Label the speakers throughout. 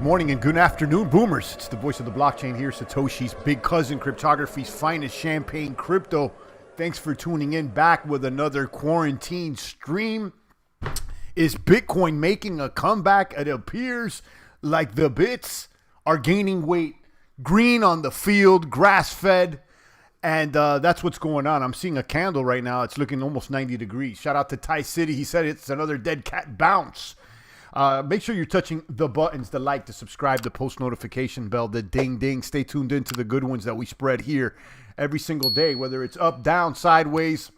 Speaker 1: Good morning and good afternoon, boomers. It's the voice of the blockchain here, Satoshi's big cousin, cryptography's finest champagne crypto. Thanks for tuning in back with another quarantine stream. Is Bitcoin making a comeback? It appears like the bits are gaining weight. Green on the field, grass-fed, and that's what's going on. I'm seeing a candle right now. It's looking almost 90 degrees. Shout out to Ty City. He said it's another dead cat bounce. Make sure you're touching the buttons, the like, the subscribe, the post notification bell, the ding ding. Stay tuned into the good ones that we spread here every single day, whether it's up, down, sideways.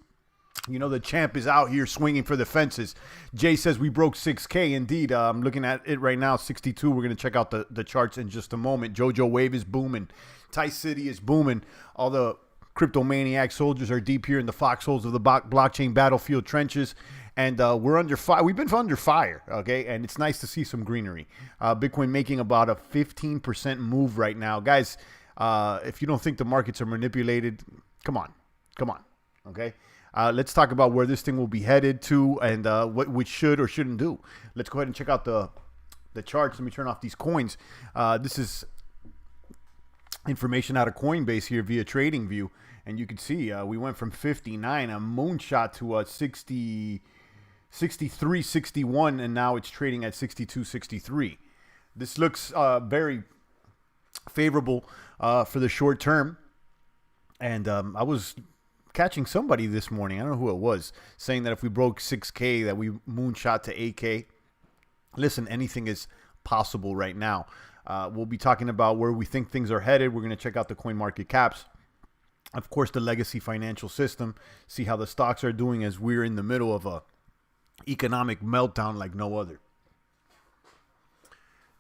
Speaker 1: You know, the champ is out here swinging for the fences. Jay says we broke 6K. Indeed, I'm looking at it right now, 62. We're going to check out the charts in just a moment. Jojo Wave is booming. Ty City is booming. All the cryptomaniac soldiers are deep here in the foxholes of the blockchain battlefield trenches. And we're under fire. We've been under fire, okay? And it's nice to see some greenery. Bitcoin making about a 15% move right now. Guys, if you don't think the markets are manipulated, come on, okay? Let's talk about where this thing will be headed to and what we should or shouldn't do. Let's go ahead and check out the charts. Let me turn off these coins. This is information out of Coinbase here via TradingView. And you can see we went from 59, a moonshot, to 60... 63, 61, and now it's trading at 62, 63. This looks very favorable for the short term. And I was catching somebody this morning, I don't know who it was, saying that if we broke 6K, that we moonshot to 8K. Listen, anything is possible right now. We'll be talking about where we think things are headed. We're going to check out the coin market caps. Of course, the legacy financial system, see how the stocks are doing as we're in the middle of a economic meltdown like no other.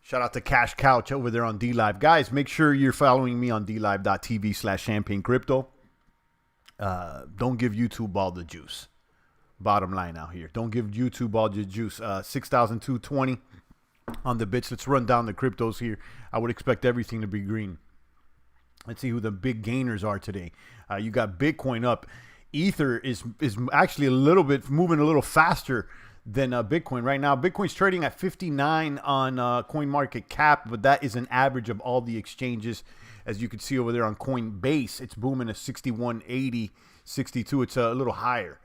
Speaker 1: Shout out to Cash Couch over there on DLive. Guys, make sure you're following me on dlive.tv/champagne crypto. Don't give YouTube all the juice. Bottom line out here. Don't give YouTube all the juice. 6,220 on the bits. Let's run down the cryptos here. I would expect everything to be green. Let's see who the big gainers are today. You got Bitcoin up. Ether is actually a little bit moving a little faster than Bitcoin right now. Bitcoin's trading at 59 on CoinMarketCap, but that is an average of all the exchanges. As you can see over there on Coinbase, it's booming to 61.80, 62. It's a little higher.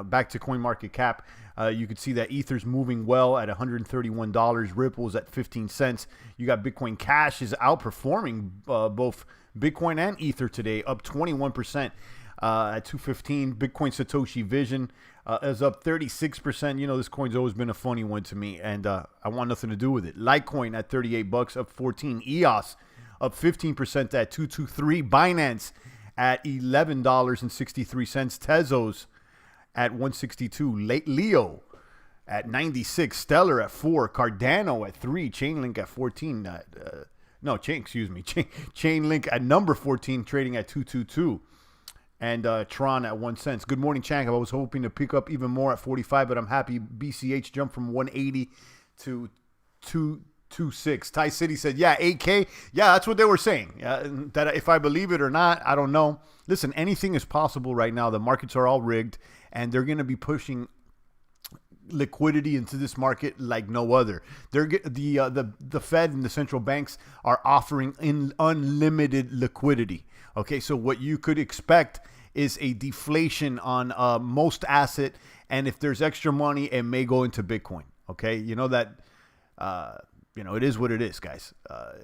Speaker 1: Back to CoinMarketCap, you can see that Ether's moving well at $131. Ripple's at 15 cents. You got Bitcoin Cash is outperforming both Bitcoin and Ether today, up 21%. At 215. Bitcoin Satoshi Vision is up 36%. You know, this coin's always been a funny one to me, and I want nothing to do with it. Litecoin at 38 bucks, up 14. EOS up 15% at 223. Binance at $11.63. Tezos at 162. Leo at 96. Stellar at 4. Cardano at 3. Chainlink at 14. Chainlink at number 14, trading at 222. And Tron at 1 cent. Good morning, Chang. I was hoping to pick up even more at 45, but I'm happy BCH jumped from 180 to 226. Ty City said, yeah, 8K. Yeah, that's what they were saying. That if I believe it or not, I don't know. Listen, anything is possible right now. The markets are all rigged, and they're going to be pushing liquidity into this market like no other. The Fed and the central banks are offering unlimited liquidity. Okay, so what you could expect is a deflation on most asset, and if there's extra money, it may go into Bitcoin. Okay, you know that, it is what it is, guys.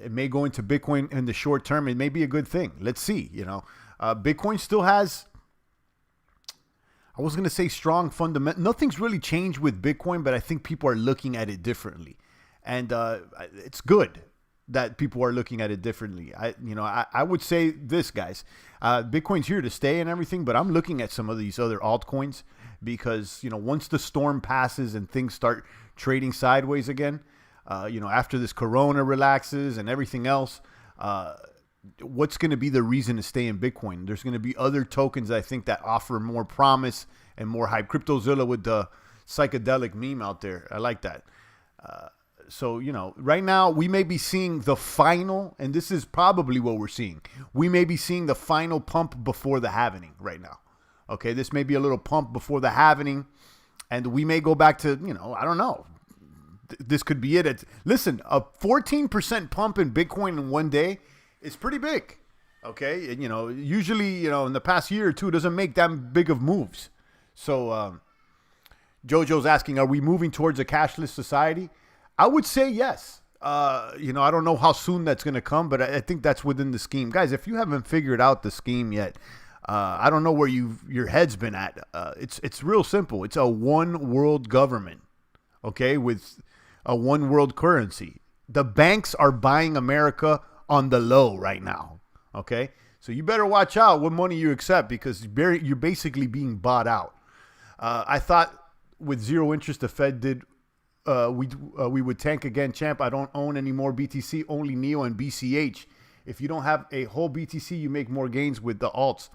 Speaker 1: It may go into Bitcoin in the short term. It may be a good thing. Let's see. Bitcoin still has, I was going to say strong fundamental. Nothing's really changed with Bitcoin, but I think people are looking at it differently, and it's good that people are looking at it differently. I would say this, guys. Bitcoin's here to stay and everything, but I'm looking at some of these other altcoins because, once the storm passes and things start trading sideways again, after this corona relaxes and everything else, what's going to be the reason to stay in Bitcoin? There's going to be other tokens, I think, that offer more promise and more hype. CryptoZilla with the psychedelic meme out there. I like that. So, right now we may be seeing the final, and this is probably what we're seeing. We may be seeing the final pump before the halvening right now. Okay, this may be a little pump before the halvening, and we may go back to, I don't know, this could be it. Listen, a 14% pump in Bitcoin in one day is pretty big. Okay, and, usually, in the past year or two, it doesn't make that big of moves. So, Jojo's asking, are we moving towards a cashless society? I would say yes. I don't know how soon that's going to come, but I think that's within the scheme. Guys, if you haven't figured out the scheme yet, I don't know where your head's been at. It's real simple. It's a one world government, okay, with a one world currency. The banks are buying America on the low right now. Okay, so you better watch out what money you accept, because you're basically being bought out. I thought with zero interest, the Fed did. We would tank again, champ. I don't own any more BTC, only NEO and BCH. If you don't have a whole BTC, you make more gains with the alts.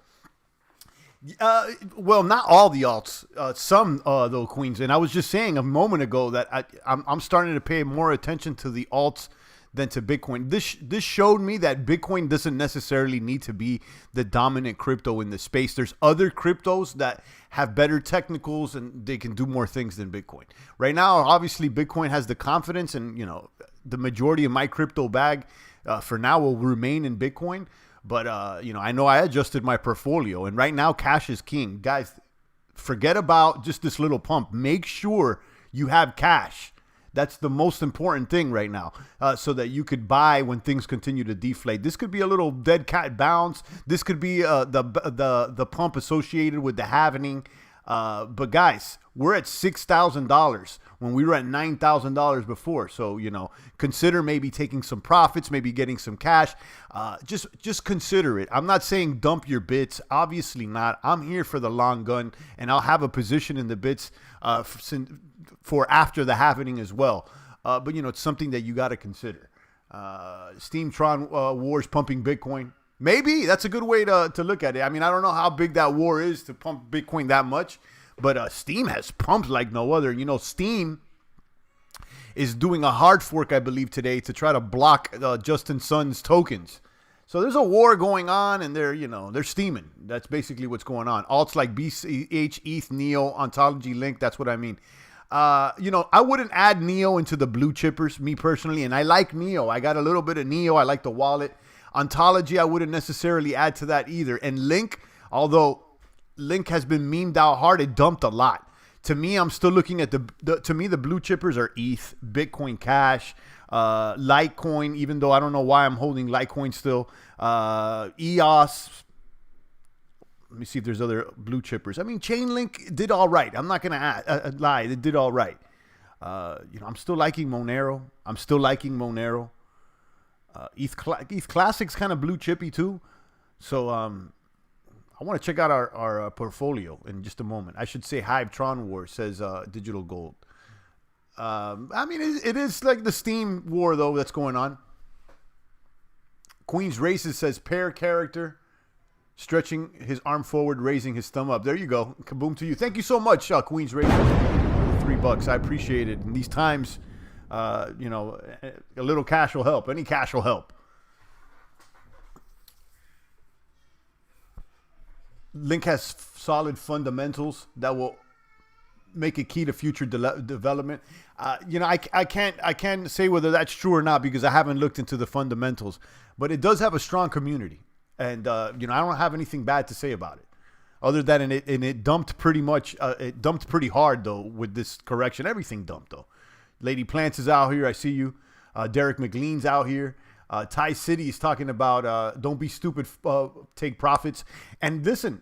Speaker 1: Well, not all the alts, some though, Queens. And I was just saying a moment ago that I'm starting to pay more attention to the alts than to Bitcoin. This showed me that Bitcoin doesn't necessarily need to be the dominant crypto in the space. There's other cryptos that have better technicals and they can do more things than Bitcoin. Right now, obviously, Bitcoin has the confidence, and the majority of my crypto bag for now will remain in Bitcoin. But I know I adjusted my portfolio, and right now cash is king. Guys, forget about just this little pump. Make sure you have cash. That's the most important thing right now, so that you could buy when things continue to deflate. This could be a little dead cat bounce. This could be the pump associated with the halvening. But guys, we're at $6,000 when we were at $9,000 before. So, consider maybe taking some profits, maybe getting some cash. Just consider it. I'm not saying dump your bits. Obviously not. I'm here for the long gun, and I'll have a position in the bits for after the happening as well. But, it's something that you got to consider. Steamtron wars pumping Bitcoin. Maybe that's a good way to look at it. I mean, I don't know how big that war is to pump Bitcoin that much, but Steam has pumped like no other. Steam is doing a hard fork, I believe, today to try to block Justin Sun's tokens. So there's a war going on, and they're steaming. That's basically what's going on. Alts like BCH, ETH, NEO, Ontology, Link. That's what I mean. I wouldn't add NEO into the blue chippers, me personally, and I like NEO. I got a little bit of NEO. I like the wallet. Ontology, I wouldn't necessarily add to that either. And Link, although Link has been memed out hard, it dumped a lot. To me, I'm still looking at to me, the blue chippers are ETH, Bitcoin Cash, Litecoin, even though I don't know why I'm holding Litecoin still, EOS. Let me see if there's other blue chippers. I mean, Chainlink did all right. I'm not going to lie. It did all right. I'm still liking Monero. ETH Classic's kind of blue chippy too. So I want to check out our portfolio in just a moment. I should say Hypetron War, says Digital Gold. I mean, it is like the Steam war, though, that's going on. Queen's Races says pair character, stretching his arm forward, raising his thumb up. There you go. Kaboom to you. Thank you so much, Queen's Races. $3. I appreciate it. In these times, a little cash will help. Any cash will help. Link has solid fundamentals that will make it key to future development. I can't say whether that's true or not because I haven't looked into the fundamentals, but it does have a strong community, and I don't have anything bad to say about it, other than it dumped pretty much. It dumped pretty hard though with this correction. Everything dumped though. Lady Plants is out here. I see you. Derek McLean's out here. Ty City is talking about don't be stupid, take profits. And listen,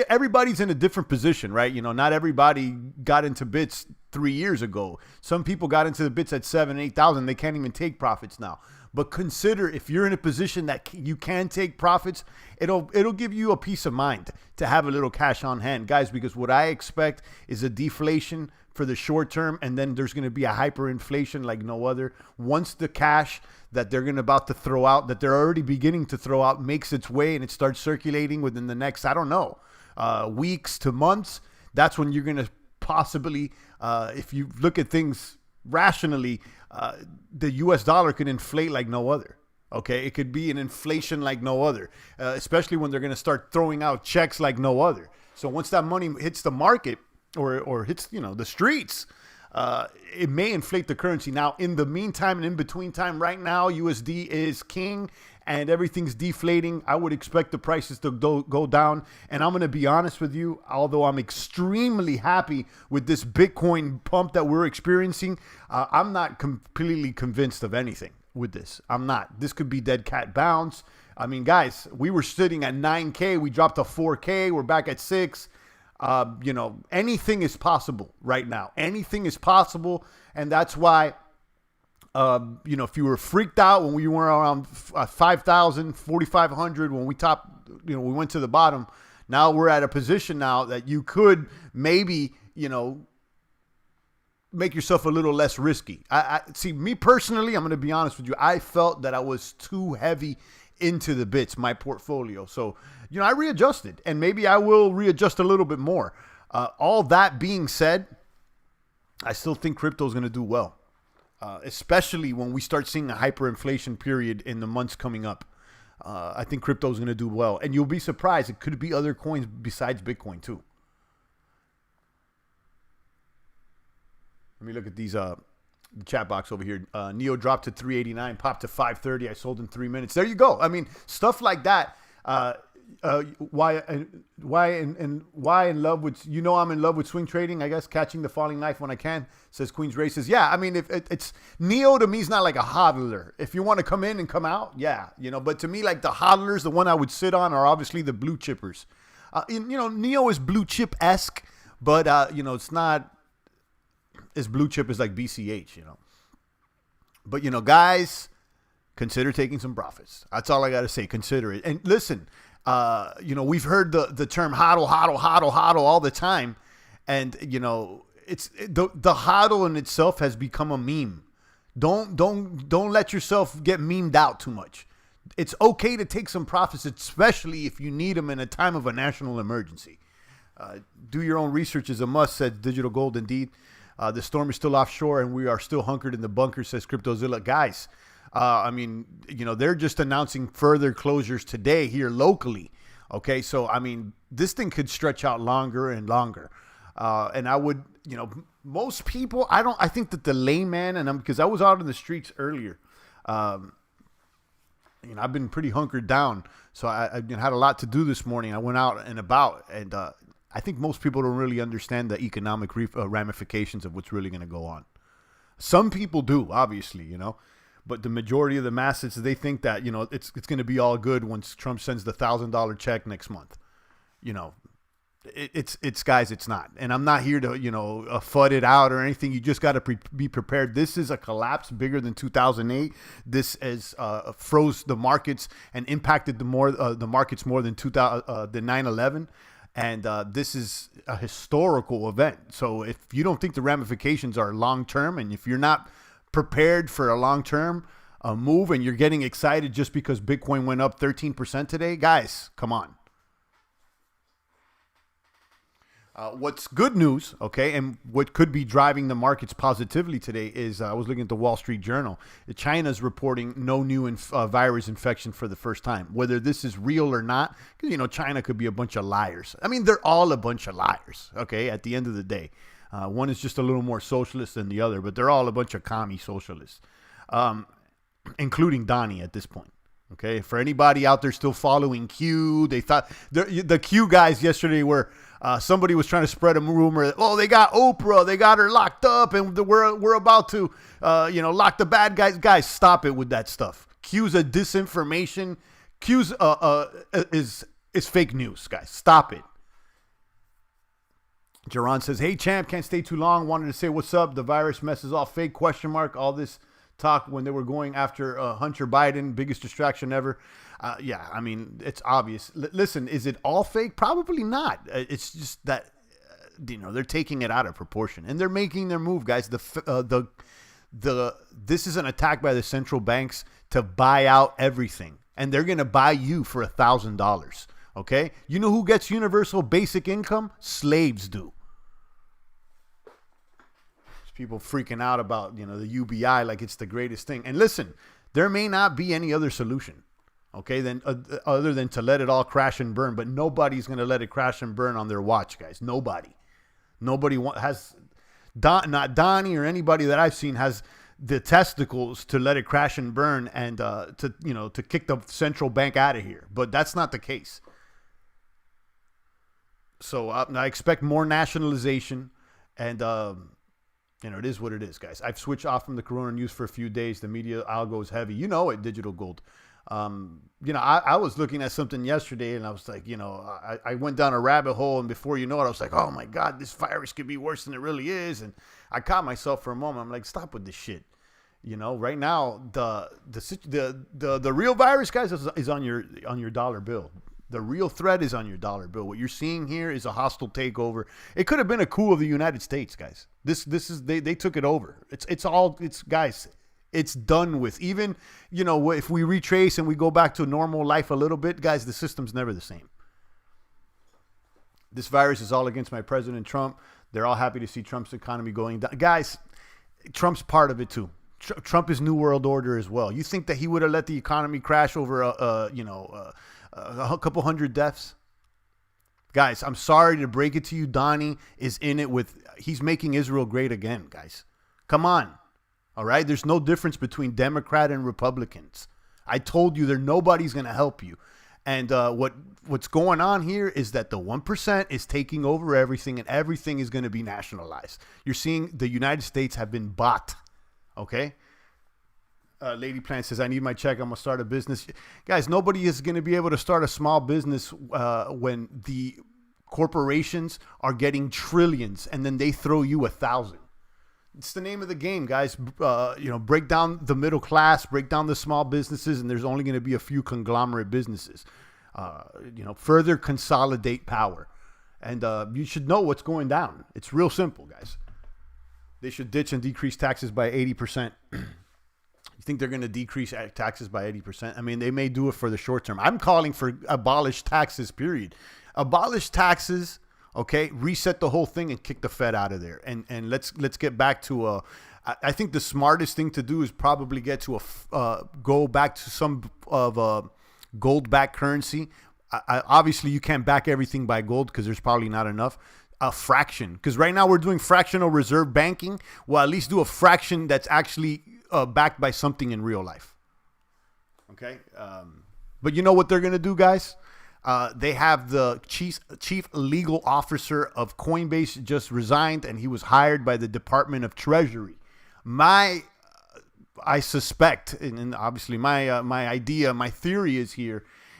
Speaker 1: everybody's in a different position, right? Not everybody got into bits 3 years ago. Some people got into the bits at 7,000, 8,000. They can't even take profits now. But consider if you're in a position that you can take profits, it'll give you a peace of mind to have a little cash on hand, guys, because what I expect is a deflation for the short term, and then there's going to be a hyperinflation like no other. Once the cash that they're about to throw out, that they're already beginning to throw out, makes its way and it starts circulating within the next, I don't know, weeks to months, that's when you're going to possibly, if you look at things rationally, the US dollar could inflate like no other. Okay, it could be an inflation like no other, especially when they're going to start throwing out checks like no other. So once that money hits the market or hits the streets, it may inflate the currency. Now, in the meantime and in between time, right now, USD is king and everything's deflating. I would expect the prices to go down. And I'm going to be honest with you, although I'm extremely happy with this Bitcoin pump that we're experiencing, I'm not completely convinced of anything with this. I'm not. This could be dead cat bounce. I mean, guys, we were sitting at 9K. We dropped to 4K. We're back at 6. You know, anything is possible right now. Anything is possible. And that's why, you know, if you were freaked out when we were around 5,000, 4,500, when we topped, you know, we went to the bottom. Now we're at a position now that you could maybe, you know, make yourself a little less risky. I see, me personally, I'm going to be honest with you. I felt that I was too heavy into the bits, my portfolio. So, you know, I readjusted, and maybe I will readjust a little bit more. All that being said, I still think crypto is going to do well, especially when we start seeing a hyperinflation period in the months coming up. I think crypto is going to do well, and you'll be surprised. It could be other coins besides Bitcoin too. Let me look at these the chat box over here. Neo dropped to 389, popped to 530. I sold in 3 minutes. There you go. I mean, stuff like that. Why in love with, you know, I'm in love with swing trading, I guess, catching the falling knife when I can, says Queen's Races. Yeah, I mean, if it's Neo to me is not like a hodler. If you want to come in and come out, yeah, you know, but to me, like the hodlers, the one I would sit on are obviously the blue chippers. You know, Neo is blue chip-esque, but, you know, it's not as blue chip as like BCH, you know. But, you know, guys, consider taking some profits. That's all I got to say. Consider it. And listen, you know, we've heard the term hodl all the time. And, you know, it's the hodl in itself has become a meme. Don't let yourself get memed out too much. It's okay to take some profits, especially if you need them in a time of a national emergency. Do your own research is a must, said Digital Gold. Indeed. The storm is still offshore and we are still hunkered in the bunker, says CryptoZilla. Guys, I mean, you know, they're just announcing further closures today here locally. Okay, so, I mean, this thing could stretch out longer and longer. And I would, you know, most people, I think that the layman, and because I was out in the streets earlier, you know, I've been pretty hunkered down. So I had a lot to do this morning. I went out and about, and I think most people don't really understand the economic ramifications of what's really going to go on. Some people do, obviously, you know, but the majority of the masses, they think that, you know, it's going to be all good once Trump sends the $1,000 check next month. You know, it's guys, it's not. And I'm not here to, you know, FUD it out or anything. You just got to be prepared. This is a collapse bigger than 2008. This has froze the markets and impacted the markets more than 9/11. And this is a historical event. So if you don't think the ramifications are long-term, and if you're not prepared for a long-term move and you're getting excited just because Bitcoin went up 13% today, guys, come on. What's good news, okay, and what could be driving the markets positively today is I was looking at the Wall Street Journal. China's reporting no new virus infection for the first time. Whether this is real or not, because, you know, China could be a bunch of liars. I mean, they're all a bunch of liars, okay, at the end of the day. One is just a little more socialist than the other, but they're all a bunch of commie socialists, including Donnie at this point. Okay, for anybody out there still following Q, they thought the Q guys yesterday were somebody was trying to spread a rumor that, oh, they got Oprah, they got her locked up, and we're about to you know, lock the bad guys. Guys, stop it with that stuff. Q's a disinformation. Q's is fake news, guys. Stop it. Jaron says, hey champ, can't stay too long. Wanted to say what's up. The virus mess is all fake ? All this talk when they were going after Hunter Biden, biggest distraction ever. Yeah, I mean, it's obvious. Listen, is it all fake? Probably not. It's just that, you know, they're taking it out of proportion and they're making their move, guys. This is an attack by the central banks to buy out everything, and they're going to buy you for $1,000. Okay. You know who gets universal basic income? Slaves do. People freaking out about, you know, the UBI like it's the greatest thing. And listen, there may not be any other solution, okay, then other than to let it all crash and burn. But nobody's going to let it crash and burn on their watch, guys. Nobody has. Not Donnie or anybody that I've seen has the testicles to let it crash and burn and to kick the central bank out of here. But that's not the case. So I expect more nationalization, and it is what it is, guys. I've switched off from the Corona news for a few days. The media algo is heavy. You know it, digital gold. I was looking at something yesterday, and I was like, I went down a rabbit hole, and before you know it, I was like, oh my God, this virus could be worse than it really is. And I caught myself for a moment. I'm like, stop with this shit. Right now, the real virus, guys, is on your dollar bill. The real threat is on your dollar bill. What you're seeing here is a hostile takeover. It could have been a coup of the United States, guys. This is they took it over. Guys, it's done with. Even, if we retrace and we go back to normal life a little bit, guys, the system's never the same. This virus is all against my President Trump. They're all happy to see Trump's economy going down. Guys, Trump's part of it too. Trump is New World Order as well. You think that he would have let the economy crash over a couple hundred deaths? Guys, I'm sorry to break it to you. Donnie is in it he's making Israel great again, guys. Come on. All right. There's no difference between Democrat and Republicans. I told you nobody's going to help you. And what's going on here is that the 1% is taking over everything, and everything is going to be nationalized. You're seeing the United States have been bought. Okay. Lady Plant says, I need my check. I'm going to start a business. Guys, nobody is going to be able to start a small business when the corporations are getting trillions and then they throw you 1,000. It's the name of the game, guys. Break down the middle class, break down the small businesses, and there's only going to be a few conglomerate businesses. Further consolidate power. And you should know what's going down. It's real simple, guys. They should ditch and decrease taxes by 80%. You think they're going to decrease taxes by 80%? I mean, they may do it for the short term. I'm calling for abolish taxes, period. Abolish taxes, okay? Reset the whole thing and kick the Fed out of there. And let's get back to I think the smartest thing to do is probably get to go back to some of gold-backed currency. Obviously, you can't back everything by gold because there's probably not enough. A fraction, because right now we're doing fractional reserve banking. Well, at least do a fraction that's actually backed by something in real life. Okay. But you know what they're going to do, guys? They have the chief legal officer of Coinbase just resigned, and he was hired by the Department of Treasury. I suspect, and obviously my theory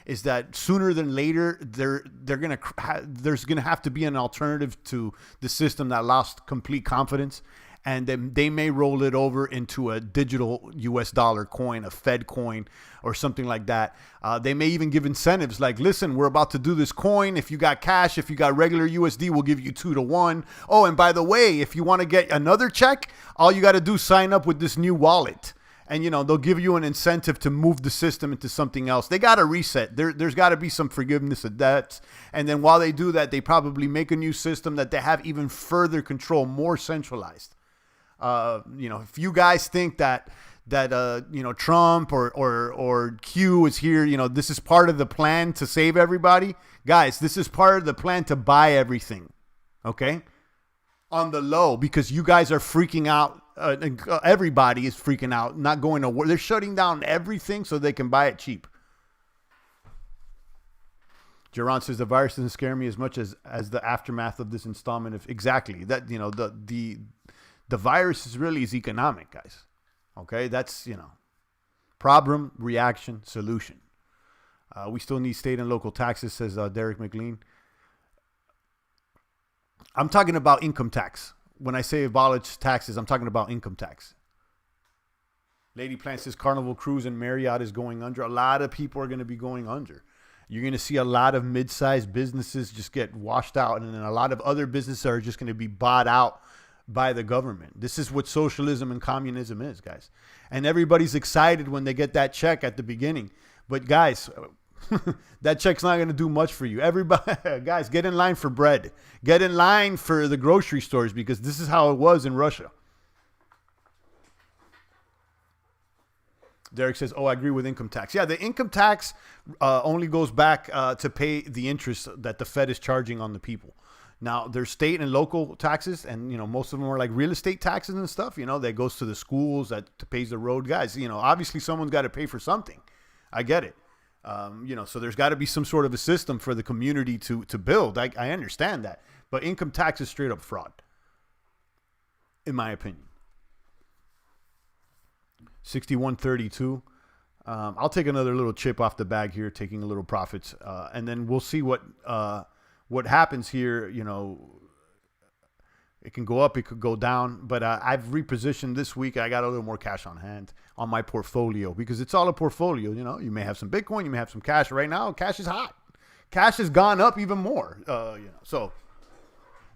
Speaker 1: is that sooner than later there's gonna have to be an alternative to the system that lost complete confidence, and then they may roll it over into a digital US dollar coin, a Fed coin, or something like that. They may even give incentives like, listen, we're about to do this coin. If you got cash, if you got regular USD, we'll give you 2 to 1. Oh, and by the way, if you want to get another check, all you got to do is sign up with this new wallet. And, they'll give you an incentive to move the system into something else. They got to reset. There's got to be some forgiveness of debts. And then while they do that, they probably make a new system that they have even further control, more centralized. If you guys think that Trump or Q is here, this is part of the plan to save everybody. Guys, this is part of the plan to buy everything. Okay? On the low, because you guys are freaking out. Everybody is freaking out, not going to work. They're shutting down everything so they can buy it cheap. Geron says the virus doesn't scare me as much as the aftermath of this installment of exactly that. The virus is economic, guys. Okay, that's problem, reaction, solution. We still need state and local taxes, says Derek McLean. I'm talking about income tax. When I say abolish taxes, I'm talking about income tax. Lady Plant says Carnival Cruise and Marriott is going under. A lot of people are going to be going under. You're going to see a lot of mid-sized businesses just get washed out, and then a lot of other businesses are just going to be bought out by the government. This is what socialism and communism is, guys. And everybody's excited when they get that check at the beginning. But guys, that check's not going to do much for you. Everybody, guys, get in line for bread. Get in line for the grocery stores, because this is how it was in Russia. Derek says, I agree with income tax. Yeah, the income tax only goes back to pay the interest that the Fed is charging on the people. Now, there's state and local taxes, and, most of them are like real estate taxes and stuff, that goes to the schools, that pays the road guys. Obviously someone's got to pay for something. I get it. So there's got to be some sort of a system for the community to build. I understand that. But income tax is straight up fraud, in my opinion. 61.32. I'll take another little chip off the bag here, taking a little profits, and then we'll see what happens here. It can go up, it could go down, but I've repositioned this week. I got a little more cash on hand on my portfolio because it's all a portfolio. You may have some Bitcoin, you may have some cash. Right now, cash is hot. Cash has gone up even more. So,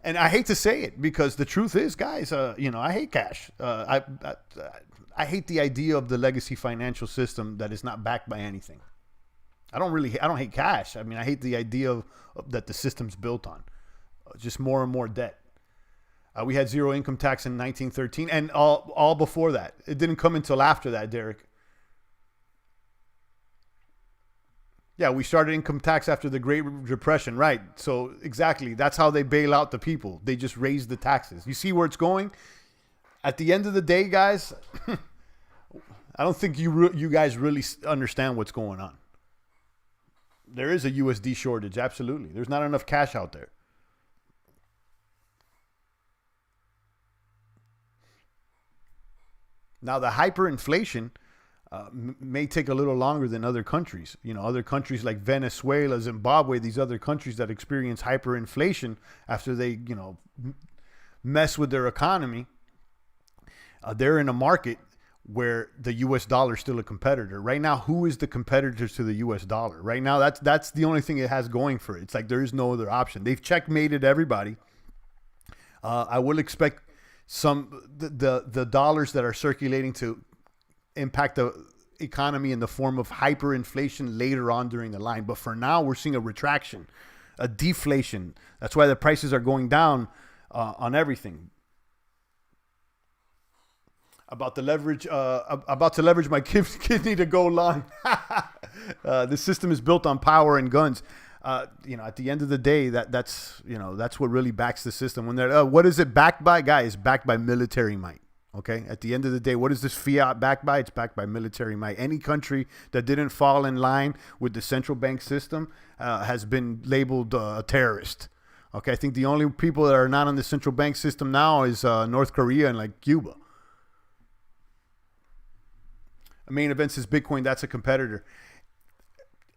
Speaker 1: and I hate to say it because the truth is, guys, I hate cash. I hate the idea of the legacy financial system that is not backed by anything. I don't hate cash. I mean, I hate the idea of that the system's built on just more and more debt. We had zero income tax in 1913 and all before that. It didn't come until after that, Derek. Yeah, we started income tax after the Great Depression, right? So exactly, that's how they bail out the people. They just raise the taxes. You see where it's going? At the end of the day, guys, I don't think you guys really understand what's going on. There is a USD shortage, absolutely. There's not enough cash out there. Now, the hyperinflation may take a little longer than other countries. Other countries like Venezuela, Zimbabwe, these other countries that experience hyperinflation after they, mess with their economy, they're in a market where the U.S. dollar is still a competitor. Right now, who is the competitor to the U.S. dollar? Right now, that's the only thing it has going for it. It's like there is no other option. They've checkmated everybody. I will expect the dollars that are circulating to impact the economy in the form of hyperinflation later on during the line. But for now, we're seeing a retraction, a deflation. That's why the prices are going down on everything. About to leverage my kidney to go long. The system is built on power and guns. At the end of the day, that's what really backs the system. When they're what is it backed by? Guys, backed by military might. Okay. At the end of the day, what is this fiat backed by? It's backed by military might. Any country that didn't fall in line with the central bank system has been labeled a terrorist. Okay. I think the only people that are not on the central bank system now is North Korea and like Cuba. Main event says Bitcoin, that's a competitor.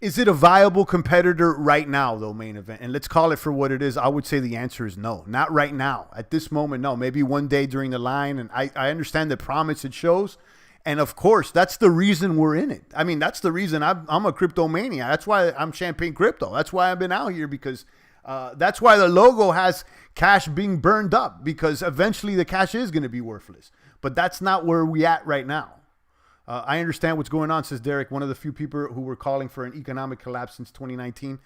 Speaker 1: Is it a viable competitor right now, though, main event? And let's call it for what it is. I would say the answer is no. Not right now. At this moment, no. Maybe one day during the line. And I understand the promise it shows. And, of course, that's the reason we're in it. I mean, that's the reason I'm a cryptomania. That's why I'm Champagne Crypto. That's why I've been out here because that's why the logo has cash being burned up because eventually the cash is going to be worthless. But that's not where we at right now. I understand what's going on, says Derek, one of the few people who were calling for an economic collapse since 2019.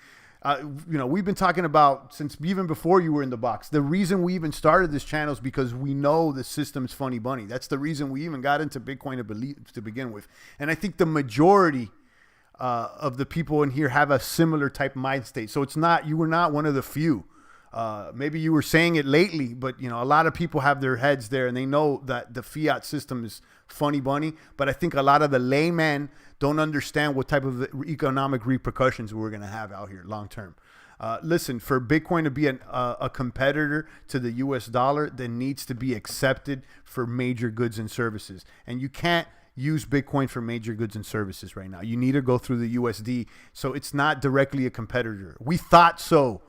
Speaker 1: We've been talking about since even before you were in the box. The reason we even started this channel is because we know the system's funny bunny. That's the reason we even got into Bitcoin to begin with. And I think the majority of the people in here have a similar type mind state. So you were not one of the few. Maybe you were saying it lately, but a lot of people have their heads there and they know that the fiat system is funny bunny. But I think a lot of the laymen don't understand what type of economic repercussions we're going to have out here long term. Listen, for Bitcoin to be a competitor to the US dollar, that needs to be accepted for major goods and services. And you can't use Bitcoin for major goods and services right now. You need to go through the USD. So it's not directly a competitor. We thought so.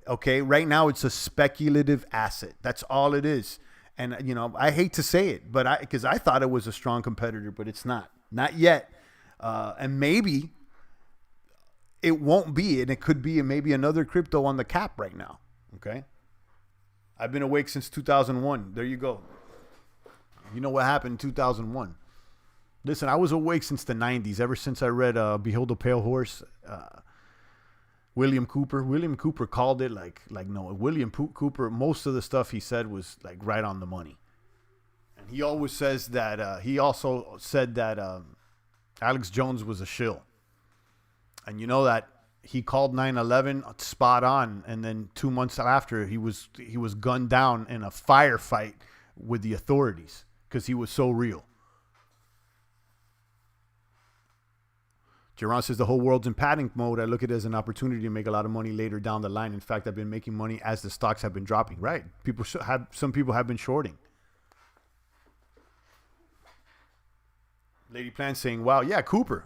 Speaker 1: Okay, right now it's a speculative asset. That's all it is. And, I hate to say it, but because I thought it was a strong competitor, but it's not yet. And maybe it won't be, and it could be maybe another crypto on the cap right now. Okay. I've been awake since 2001. There you go. You know what happened in 2001. Listen, I was awake since the 90s, ever since I read Behold a Pale Horse. William Cooper called it like no. William Cooper, most of the stuff he said was like right on the money. And he always says that, he also said that Alex Jones was a shill. And you know that he called 9/11 spot on, and then 2 months after he was gunned down in a firefight with the authorities because he was so real. Geron says the whole world's in panic mode. I look at it as an opportunity to make a lot of money later down the line. In fact, I've been making money as the stocks have been dropping. Right? Some people have been shorting. Lady Plan saying, wow, yeah, Cooper,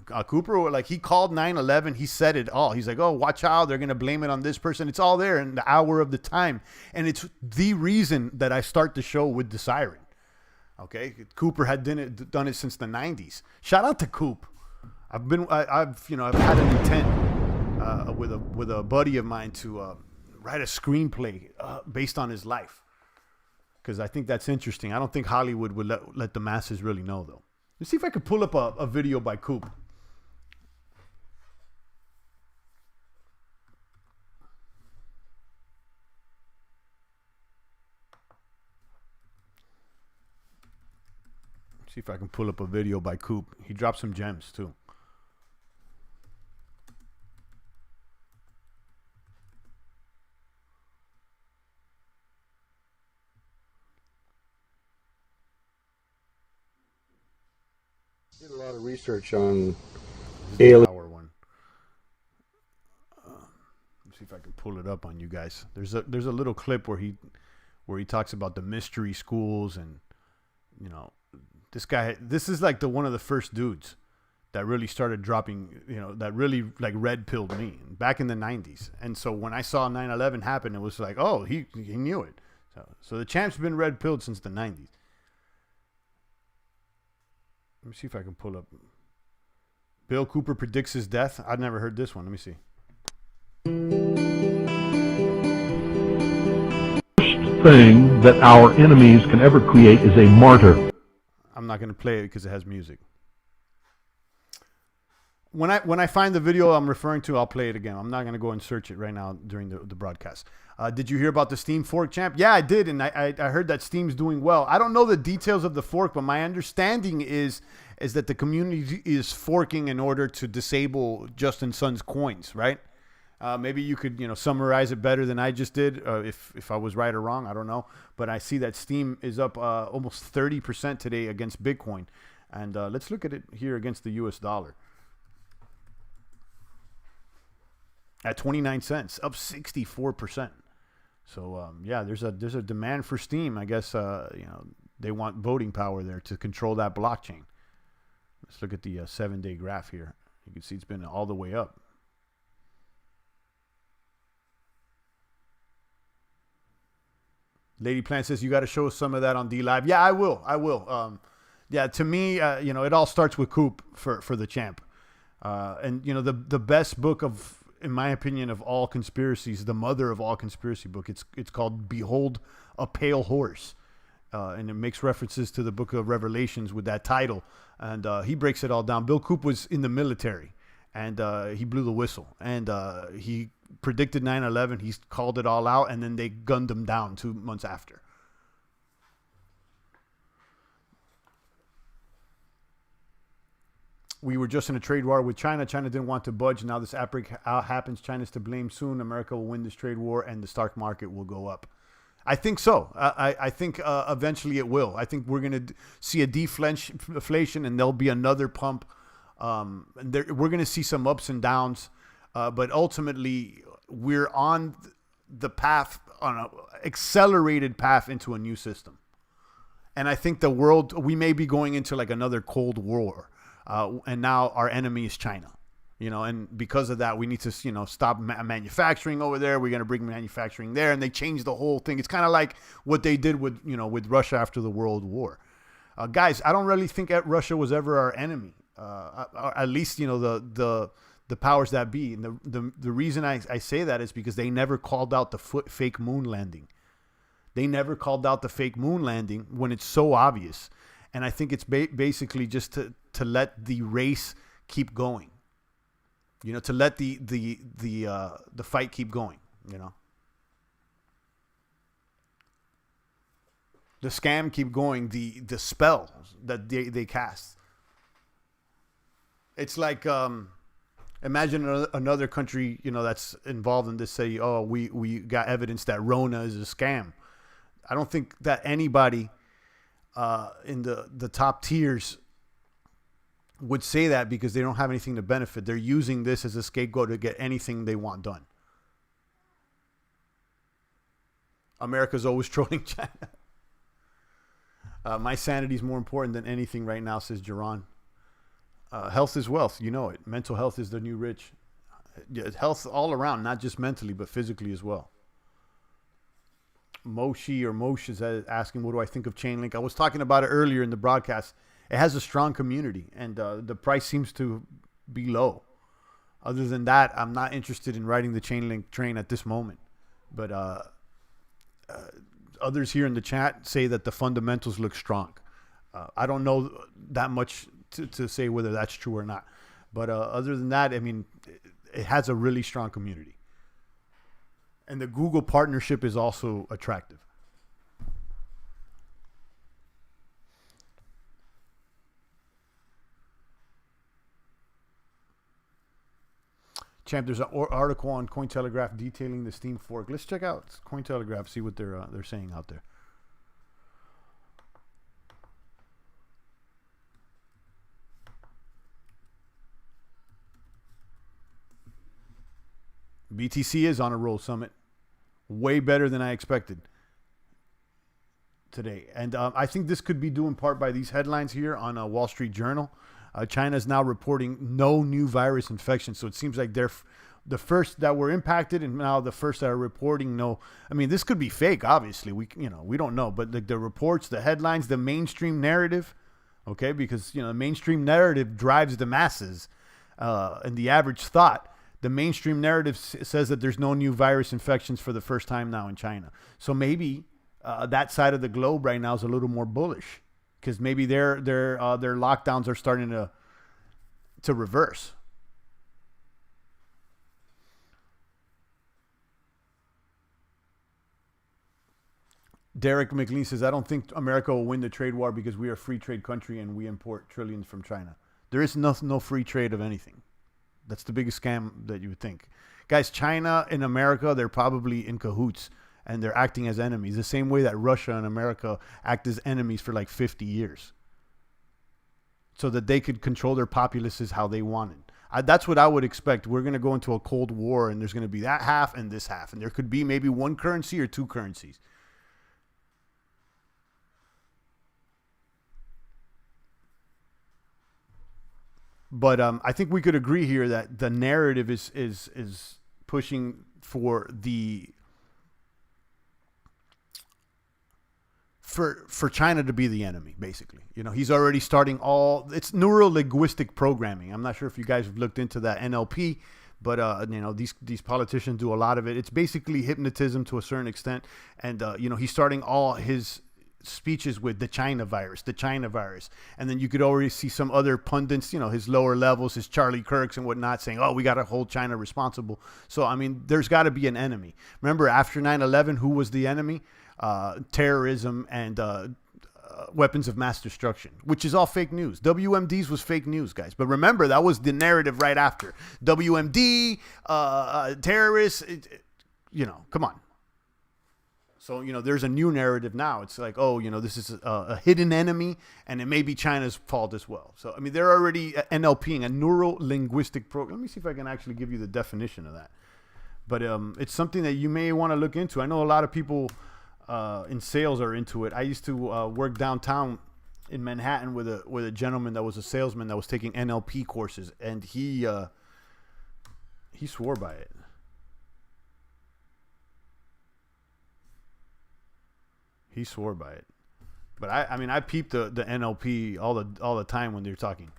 Speaker 1: like he called 9/11. He said it all. He's like, oh, watch out. They're going to blame it on this person. It's all there in the hour of the time. And it's the reason that I start the show with the siren. Okay. Cooper had done it since the 90s. Shout out to Coop. I've had an intent with a buddy of mine to write a screenplay based on his life, because I think that's interesting. I don't think Hollywood would let the masses really know, though. Let's see if I could pull up a video by Coop. See if I can pull up a video by Coop. He dropped some gems too.
Speaker 2: Did a lot of research on
Speaker 1: alien. One. Let's see if I can pull it up on you guys. There's a little clip where he talks about the mystery schools, and this guy. This is like one of the first dudes that really started dropping. That really like red pilled me back in the 90s. And so when I saw 9/11 happen, it was like, oh, he knew it. So the champ's been red pilled since the 90s. Let me see if I can pull up. Bill Cooper predicts his death. I've never heard this one. Let me see.
Speaker 3: Worst thing that our enemies can ever create is a martyr.
Speaker 1: I'm not going to play it because it has music. When I find the video I'm referring to, I'll play it again. I'm not going to go and search it right now during the broadcast. Did you hear about the Steam fork, champ? Yeah, I did, and I heard that Steam's doing well. I don't know the details of the fork, but my understanding is that the community is forking in order to disable Justin Sun's coins, right? Maybe you could summarize it better than I just did, if I was right or wrong. I don't know, but I see that Steam is up almost 30% today against Bitcoin, and let's look at it here against the US dollar. At 29 cents, up 64%. So yeah, there's a demand for Steam. I guess they want voting power there to control that blockchain. Let's look at the 7-day graph here. You can see it's been all the way up. Lady Plant says you got to show us some of that on D Live. Yeah, I will. Yeah, to me, it all starts with Coop for the champ. And the best book of, in my opinion, of all conspiracies, the mother of all conspiracy book. It's called Behold a Pale Horse. And it makes references to the book of Revelations with that title. And he breaks it all down. Bill Coop was in the military, and he blew the whistle. And he predicted 9/11. He called it all out, and then they gunned him down 2 months after. We were just in a trade war with China. China didn't want to budge. Now this outbreak happens. China's to blame soon. America will win this trade war, and the stock market will go up. I think so. I think eventually it will. I think we're going to see a deflation, and there'll be another pump. We're going to see some ups and downs, but ultimately we're on the path, on an accelerated path into a new system. And I think we may be going into like another Cold War. And now our enemy is China, and because of that, we need to, stop manufacturing over there. We're going to bring manufacturing there, and they changed the whole thing. It's kind of like what they did with, with Russia after the World War. Guys, I don't really think Russia was ever our enemy. At least, the powers that be. And the reason I say that is because they never called out the fake moon landing. They never called out the fake moon landing when it's so obvious. And I think it's basically just to let the race keep going, to let the fight keep going, the scam keep going, the spell that they cast. It's like Imagine another country, that's involved in this say, oh, we got evidence that Rona is a scam. I don't think that anybody in the top tiers would say that because they don't have anything to benefit. They're using this as a scapegoat to get anything they want done. America's always trolling China. My sanity is more important than anything right now, says Jerron. Health is wealth. You know it. Mental health is the new rich. Health all around, not just mentally, but physically as well. Moshe is asking, what do I think of Chainlink? I was talking about it earlier in the broadcast. It has a strong community, and the price seems to be low. Other than that, I'm not interested in riding the Chainlink train at this moment. But others here in the chat say that the fundamentals look strong. I don't know that much to say whether that's true or not. But other than that, I mean, it has a really strong community. And the Google partnership is also attractive. Champ, there's an article on Cointelegraph detailing the Steam fork. Let's check out Cointelegraph, see what they're saying out there. BTC is on a roll, Summit. Way better than I expected today. And I think this could be due in part by these headlines here on Wall Street Journal. China is now reporting no new virus infections. So it seems like they're the first that were impacted and now the first that are reporting no. I mean, this could be fake, obviously. We don't know. But the reports, the headlines, the mainstream narrative, okay, because, the mainstream narrative drives the masses and the average thought. The mainstream narrative says that there's no new virus infections for the first time now in China. So maybe that side of the globe right now is a little more bullish because maybe their lockdowns are starting to reverse. Derek McLean says, I don't think America will win the trade war because we are a free trade country and we import trillions from China. There is no free trade of anything. That's the biggest scam that you would think. Guys, China and America, they're probably in cahoots and they're acting as enemies. The same way that Russia and America act as enemies for like 50 years. So that they could control their populaces how they wanted. That's what I would expect. We're going to go into a Cold War and there's going to be that half and this half. And there could be maybe one currency or two currencies. But I think we could agree here that the narrative is pushing for for China to be the enemy, basically. He's already starting it's neuro-linguistic programming. I'm not sure if you guys have looked into that NLP, but these politicians do a lot of it. It's basically hypnotism to a certain extent, and he's starting all his speeches with the China virus, and then you could already see some other pundits, his lower levels, his Charlie Kirks and whatnot, saying, oh, we got to hold China responsible. So I mean, there's got to be an enemy. Remember, after 9/11, who was the enemy? Terrorism and weapons of mass destruction, which is all fake news. WMDs was fake news, guys. But remember, that was the narrative right after WMD, terrorists. Come on. So, there's a new narrative now. It's like, oh, this is a hidden enemy, and it may be China's fault as well. So, I mean, they're already NLPing, a neuro-linguistic program. Let me see if I can actually give you the definition of that. But it's something that you may want to look into. I know a lot of people in sales are into it. I used to work downtown in Manhattan with a gentleman that was a salesman that was taking NLP courses, and he swore by it. He swore by it. But I mean, I peep the NLP all the time when they're talking.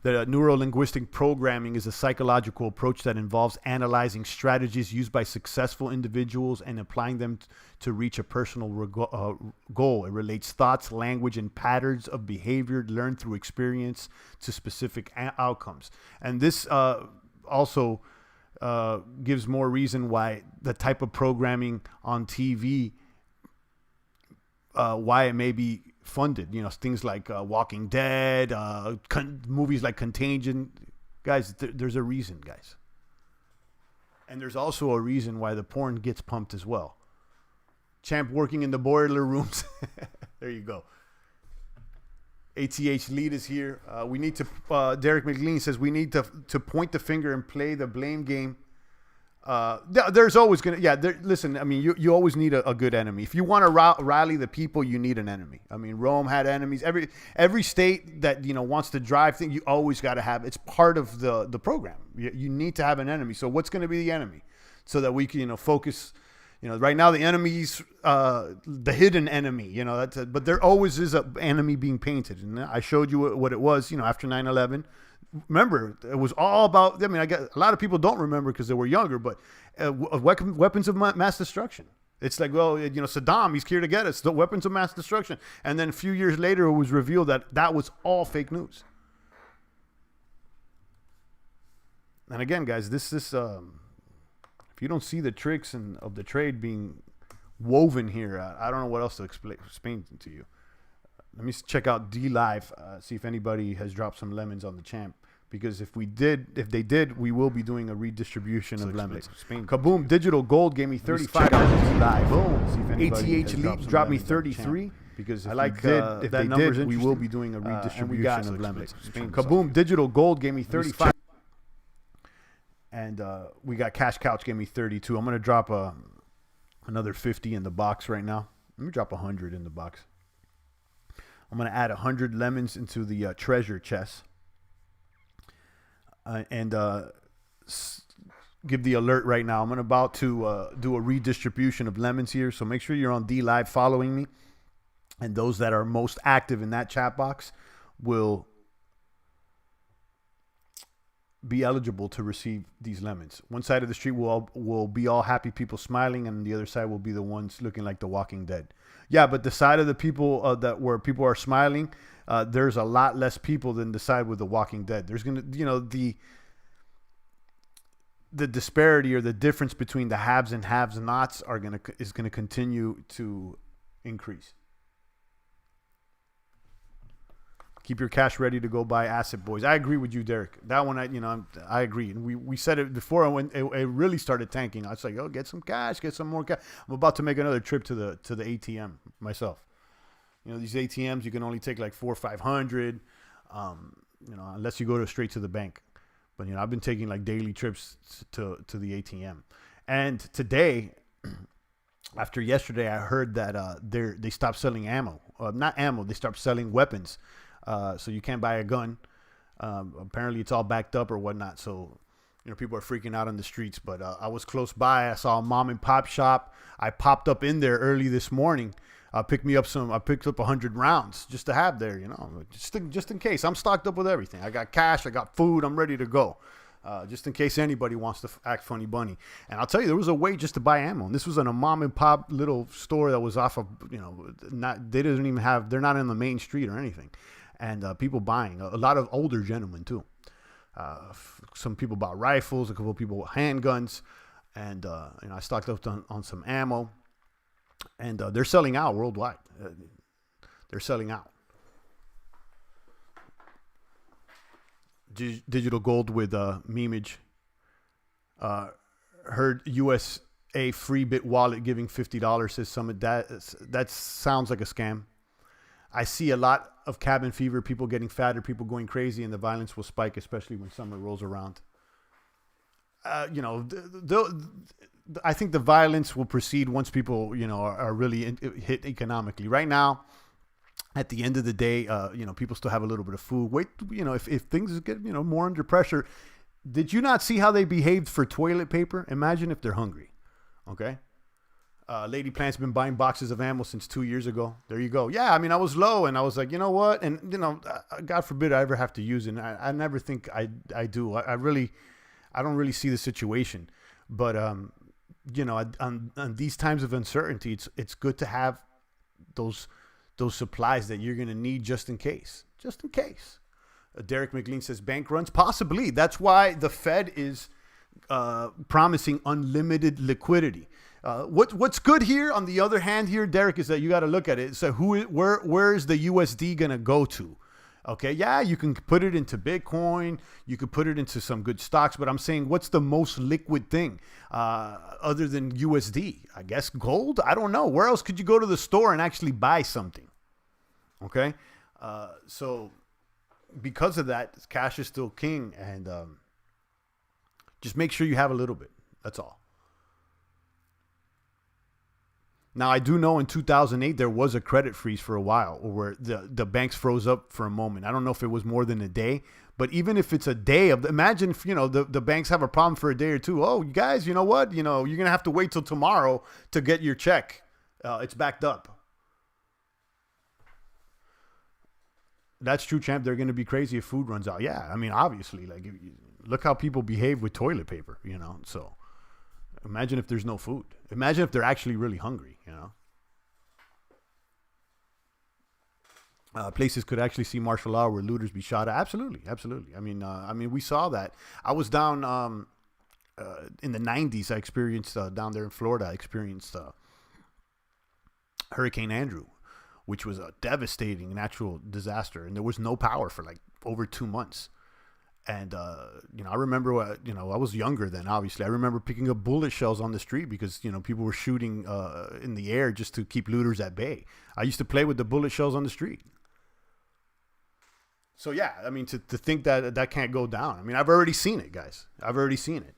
Speaker 1: The neuro-linguistic programming is a psychological approach that involves analyzing strategies used by successful individuals and applying them to reach a personal goal. It relates thoughts, language, and patterns of behavior learned through experience to specific outcomes. And this also gives more reason why the type of programming on TV, why it may be funded. You know, things like Walking Dead, movies like Contagion. Guys, there's a reason, guys. And there's also a reason why the porn gets pumped as well. Champ working in the boiler rooms. There you go. ATH lead is here. We need to, Derek McLean says, we need to point the finger and play the blame game. There's always going to, listen, I mean, you always need a good enemy. If you want to rally the people, you need an enemy. I mean, Rome had enemies. Every state that, you know, wants to drive things, you always got to have, it's part of the program. You need to have an enemy. So what's going to be the enemy? So that we can, you know, focus, you know, right now the enemy's, the hidden enemy, you know, but there always is an enemy being painted. And I showed you what it was, you know, after 9/11. Remember, it was all about, I mean, a lot of people don't remember because they were younger, but weapons of mass destruction. It's like, well, you know, Saddam, he's here to get us, the weapons of mass destruction. And then a few years later, it was revealed that that was all fake news. And again, guys, this if you don't see the tricks of the trade being woven here, I don't know what else to explain to you. Let me check out D Live, see if anybody has dropped some lemons on the champ. Because if they did, we will be doing a redistribution of lemons. Kaboom! Digital Gold gave me 35 on D Live. Boom! ATH Leap dropped me 33. Because I like if they did, we will be doing a redistribution of lemons. Kaboom! Digital Gold gave me 35. And we got Cash Couch gave me 32. I'm gonna drop another 50 in the box right now. Let me drop 100 in the box. I'm going to add 100 lemons into the treasure chest. And give the alert right now. I'm about to do a redistribution of lemons here. So make sure you're on D Live following me. And those that are most active in that chat box will be eligible to receive these lemons. One side of the street will be all happy people smiling, and the other side will be the ones looking like the Walking Dead. Yeah, but the side of the people where people are smiling, there's a lot less people than the side with the Walking Dead. There's gonna, you know, the disparity or the difference between the haves and have-nots is gonna continue to increase. Keep your cash ready to go buy Asset Boys. I agree with you, Derek. That one, I agree. And we said it before when it really started tanking. I was like, oh, get some cash, get some more cash. I'm about to make another trip to the ATM myself. You know, these ATMs, you can only take like 400 or 500, you know, unless you go straight to the bank. But, you know, I've been taking like daily trips to the ATM. And today, after yesterday, I heard that they stopped selling ammo. Not ammo, they stopped selling weapons. So you can't buy a gun. Apparently it's all backed up or whatnot. So, you know, people are freaking out on the streets, but I was close by. I saw a mom and pop shop. I popped up in there early this morning. I picked up 100 rounds just to have there, you know, just in case. I'm stocked up with everything. I got cash, I got food, I'm ready to go. Just in case anybody wants to act funny bunny. And I'll tell you, there was a way just to buy ammo. And this was in a mom and pop little store that was off of, you know, they're not in the main street or anything. And people buying, a lot of older gentlemen too. Some people bought rifles, a couple of people with handguns, and you know, I stocked up on some ammo, and they're selling out worldwide. They're selling out. Digital Gold with memeage. Heard USA free bit wallet giving $50 says Summit. That sounds like a scam. I see a lot of cabin fever, people getting fatter, people going crazy, and the violence will spike, especially when summer rolls around. You know, I think the violence will proceed once people, you know, are really hit economically. Right now, at the end of the day, you know, people still have a little bit of food. Wait, you know, if things get, you know, more under pressure, did you not see how they behaved for toilet paper? Imagine if they're hungry. Okay. Lady Plant's been buying boxes of ammo since 2 years ago. There you go. Yeah, I mean, I was low, and I was like, you know what? And, you know, God forbid I ever have to use it. And I never think I do. I don't really see the situation. But, you know, on these times of uncertainty, it's good to have those supplies that you're going to need just in case. Just in case. Derek McLean says bank runs. Possibly. That's why the Fed is promising unlimited liquidity. What's good here, on the other hand, here, Derek, is that you got to look at it. So where is the USD gonna go to? Okay, yeah, you can put it into Bitcoin, you could put it into some good stocks, but I'm saying, what's the most liquid thing other than USD? I guess gold. I don't know. Where else could you go to the store and actually buy something? Okay, so because of that, cash is still king, and just make sure you have a little bit. That's all. Now, I do know in 2008, there was a credit freeze for a while where the banks froze up for a moment. I don't know if it was more than a day, but even if it's a day of, imagine if, the banks have a problem for a day or two. Oh, you guys, you know what? You're going to have to wait till tomorrow to get your check. It's backed up. That's true, champ. They're going to be crazy if food runs out. Yeah. I mean, obviously, like, look how people behave with toilet paper, so. Imagine if there's no food. Imagine if they're actually really hungry, Places could actually see martial law where looters be shot at. Absolutely, absolutely. I mean, we saw that. I was down in the 90s. I experienced down there in Florida. I experienced Hurricane Andrew, which was a devastating natural disaster, and there was no power for like over 2 months. And, I remember, I was younger then, obviously. I remember picking up bullet shells on the street because, people were shooting in the air just to keep looters at bay. I used to play with the bullet shells on the street. So, yeah, I mean, to think that can't go down. I mean, I've already seen it, guys. I've already seen it.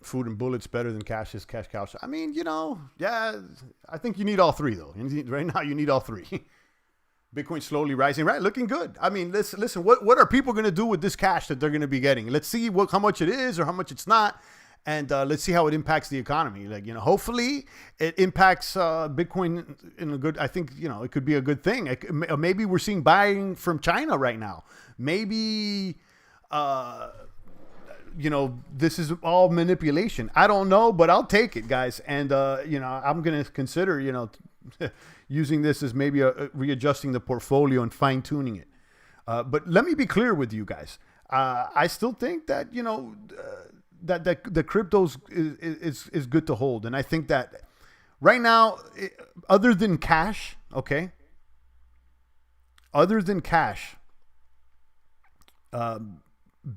Speaker 1: Food and bullets better than cash cows. I mean, yeah, I think you need all three, though. Right now, you need all three. Bitcoin slowly rising, right? Looking good. I mean, listen. What are people going to do with this cash that they're going to be getting? Let's see how much it is or how much it's not, and let's see how it impacts the economy. Like, hopefully it impacts Bitcoin in a good. I think it could be a good thing. Maybe we're seeing buying from China right now. Maybe. This is all manipulation. I don't know, but I'll take it, guys. And, I'm going to consider, using this as maybe readjusting the portfolio and fine tuning it. But let me be clear with you guys. I still think that, that the cryptos is good to hold. And I think that right now, other than cash, okay,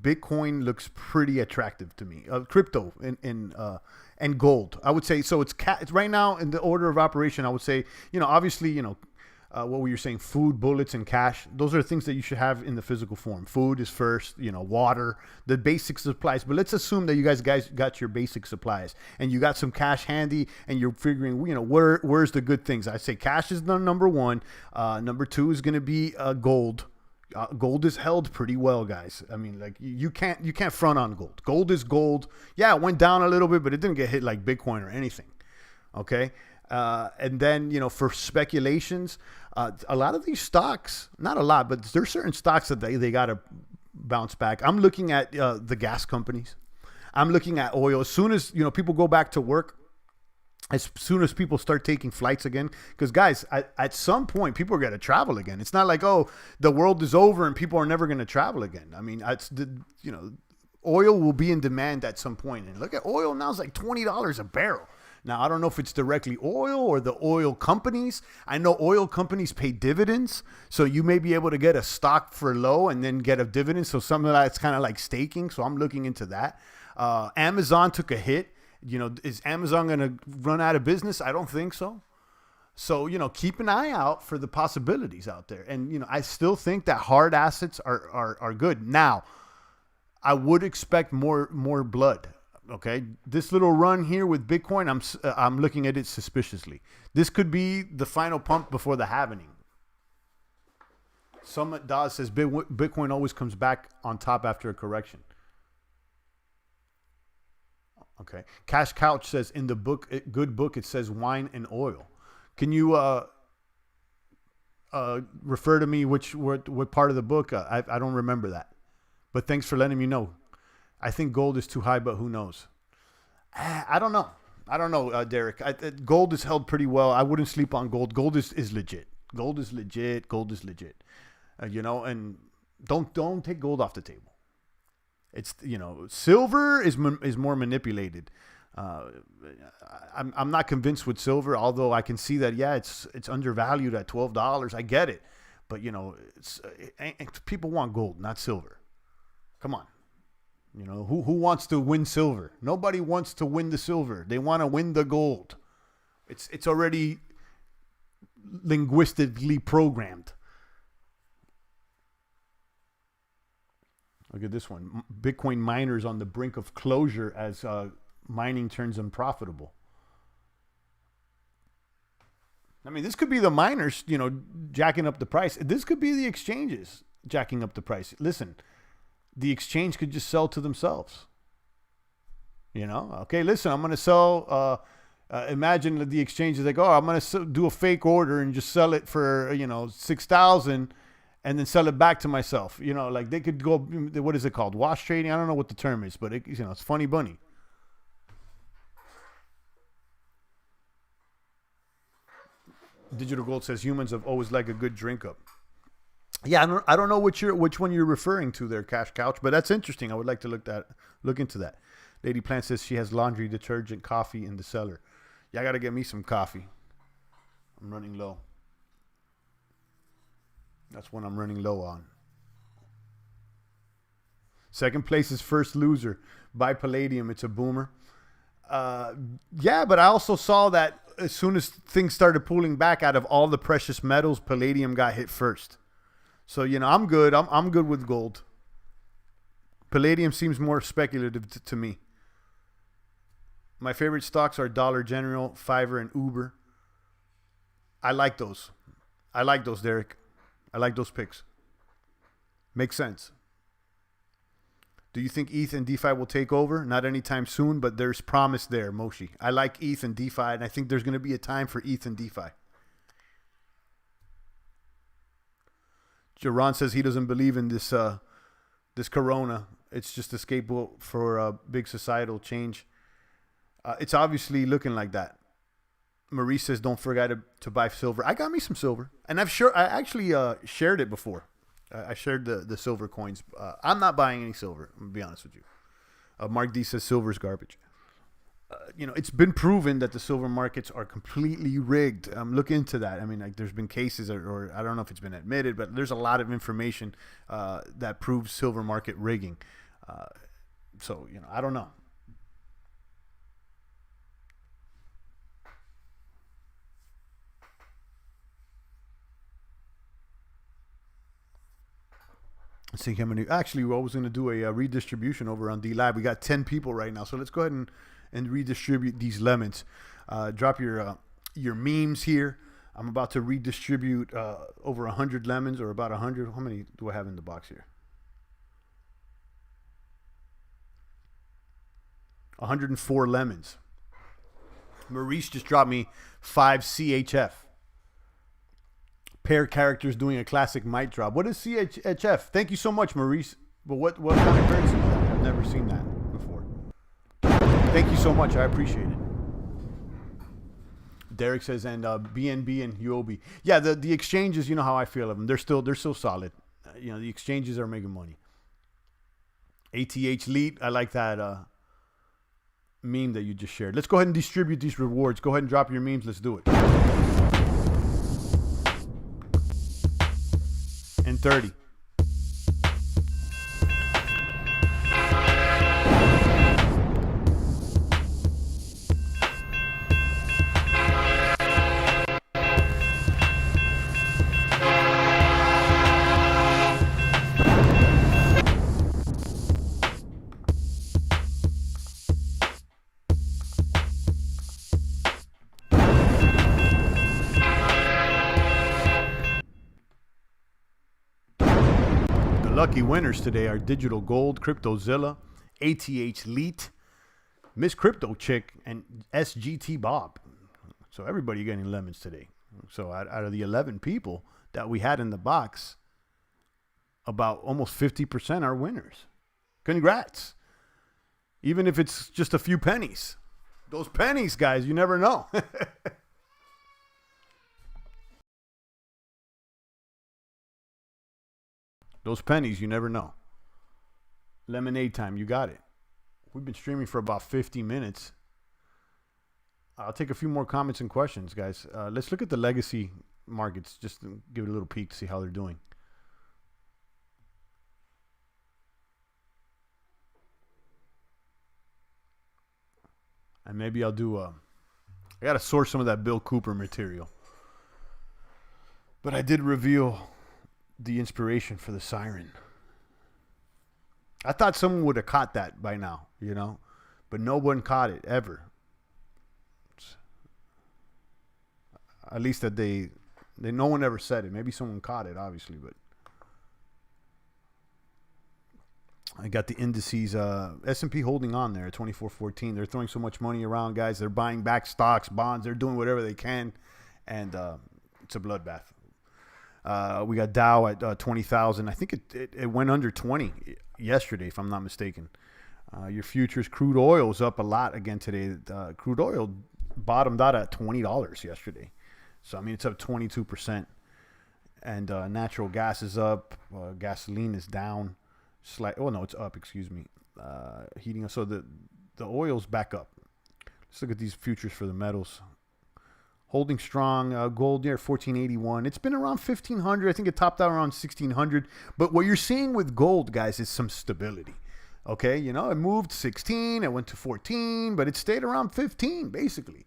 Speaker 1: Bitcoin looks pretty attractive to me. Crypto and gold, I would say. So it's right now in the order of operation. I would say, obviously, what were you saying? Food, bullets, and cash. Those are things that you should have in the physical form. Food is first, water, the basic supplies. But let's assume that you guys got your basic supplies and you got some cash handy and you're figuring, where's the good things? I say cash is the number one. Number two is going to be gold. Gold is held pretty well, guys. I mean, like you can't front on gold. Gold is gold. Yeah, it went down a little bit, but it didn't get hit like Bitcoin or anything. Okay. And then, for speculations, a lot of these stocks, not a lot, but there's certain stocks that they got to bounce back. I'm looking at the gas companies. I'm looking at oil. As soon as, people go back to work, as soon as people start taking flights again, because guys, at some point people are going to travel again. It's not like, oh, the world is over and people are never going to travel again. I mean, oil will be in demand at some point. And look at oil now, it's like $20 a barrel. Now, I don't know if it's directly oil or the oil companies. I know oil companies pay dividends, so you may be able to get a stock for low and then get a dividend. So some of that's kind of like staking. So I'm looking into that. Amazon took a hit. Is Amazon going to run out of business? I don't think so. So, keep an eye out for the possibilities out there. And, I still think that hard assets are good. Now, I would expect more blood. Okay. This little run here with Bitcoin, I'm looking at it suspiciously. This could be the final pump before the halvening. Summit Dawes says Bitcoin always comes back on top after a correction. Okay. Cash Couch says in the book, good book, it says wine and oil. Can you refer to me what part of the book? I don't remember that. But thanks for letting me know. I think gold is too high, but who knows? I don't know, Derek. Gold is held pretty well. I wouldn't sleep on gold. Gold is legit. Gold is legit. Gold is legit. You know, and don't take gold off the table. It's, you know, silver is more manipulated. I'm not convinced with silver, although I can see that, yeah, it's undervalued at $12. I get it. But, you know, people want gold, not silver. Come on. You know, who wants to win silver? Nobody wants to win the silver. They want to win the gold. It's already linguistically programmed. Look at this one. Bitcoin miners on the brink of closure as mining turns unprofitable. I mean, this could be the miners, you know, jacking up the price. This could be the exchanges jacking up the price. Listen, the exchange could just sell to themselves. You know, okay, listen, I'm going to sell. Imagine that the exchange is like, oh, I'm going to do a fake order and just sell it for, you know, 6,000 and then sell it back to myself. You know, like they could go, what is it called? Wash trading? I don't know what the term is, but it, you know, it's funny bunny. Digital Gold says humans have always liked a good drink up. Yeah, I don't know which one you're referring to there, Cash Couch, but that's interesting. I would like to look into that. Lady Plant says she has laundry detergent, coffee in the cellar. Yeah, I got to get me some coffee. I'm running low. That's what I'm running low on. Second place is First Loser. Buy Palladium. It's a boomer. Yeah, but I also saw that as soon as things started pulling back out of all the precious metals, Palladium got hit first. So, you know, I'm good. I'm good with gold. Palladium seems more speculative to me. My favorite stocks are Dollar General, Fiverr, and Uber. I like those. Derek. I like those picks. Makes sense. Do you think ETH and DeFi will take over? Not anytime soon, but there's promise there, Moshi. I like ETH and DeFi, and I think there's going to be a time for ETH and DeFi. Jaron says he doesn't believe in this corona. It's just a scapegoat for a big societal change. It's obviously looking like that. Marie says don't forget to buy silver. I got me some silver, and I actually shared it before. I shared the silver coins. I'm not buying any silver. I'm going to be honest with you. Mark D says silver is garbage. You know, it's been proven that the silver markets are completely rigged. Look into that. I mean, like, there's been cases, or I don't know if it's been admitted, but there's a lot of information that proves silver market rigging. So, you know, I don't know. Let's see how many. Actually, we're always going to do a redistribution over on D Live. We got 10 people right now, so let's go ahead and redistribute these lemons. Drop your memes here. I'm about to redistribute over 100 lemons, or about 100. How many do I have in the box here? 104 lemons. Maurice just dropped me 5 CHF. Pair characters doing a classic mic drop. What is CHF? Thank you so much, Maurice. But what kind of currency is that? I've never seen that before. Thank you so much. I appreciate it. Derek says, and BNB and UOB. Yeah, the exchanges, you know how I feel of them. They're still solid. You know, the exchanges are making money. ATH Lead, I like that meme that you just shared. Let's go ahead and distribute these rewards. Go ahead and drop your memes. Let's do it. And 30. Lucky winners today are Digital Gold, CryptoZilla, ATH Leet, Miss Crypto Chick, and SGT Bob. So everybody getting lemons today. So out of the 11 people that we had in the box, about almost 50% are winners. Congrats. Even if it's just a few pennies. Those pennies, guys, you never know. Those pennies, you never know. Lemonade time, you got it. We've been streaming for about 50 minutes. I'll take a few more comments and questions, guys. Let's look at the legacy markets, just to give it a little peek to see how they're doing. And maybe I'll do I got to source some of that Bill Cooper material. But I did reveal the inspiration for the siren. I thought someone would have caught that by now, you know, but no one caught it ever. At least that no one ever said it. Maybe someone caught it, obviously, but I got the indices. S&P holding on there at 2414. They're throwing so much money around, guys. They're buying back stocks, bonds. They're doing whatever they can, and it's a bloodbath. We got Dow at 20,000. I think it went under 20 yesterday, if I'm not mistaken. Your futures, crude oil's up a lot again today. Crude oil bottomed out at $20 yesterday. So, I mean, it's up 22%. And natural gas is up. Gasoline is down. Oh, no, it's up, excuse me. Heating. So, the oil's back up. Let's look at these futures for the metals. Holding strong. Gold near 1481. It's been around 1500. I think it topped out around 1600. But what you're seeing with gold, guys, is some stability. Okay, you know, it moved 16. It went to 14, but it stayed around 15, basically.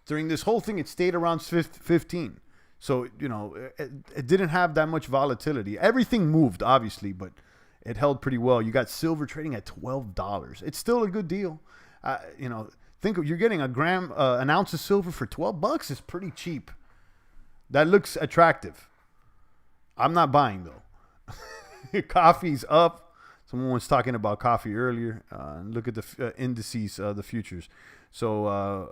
Speaker 1: During this whole thing, it stayed around 15. So, you know, it didn't have that much volatility. Everything moved, obviously, but it held pretty well. You got silver trading at $12. It's still a good deal. You know, think you're getting an ounce of silver for $12. It's pretty cheap. That looks attractive. I'm not buying, though. Coffee's up. Someone was talking about coffee earlier. Look at the indices, the futures. So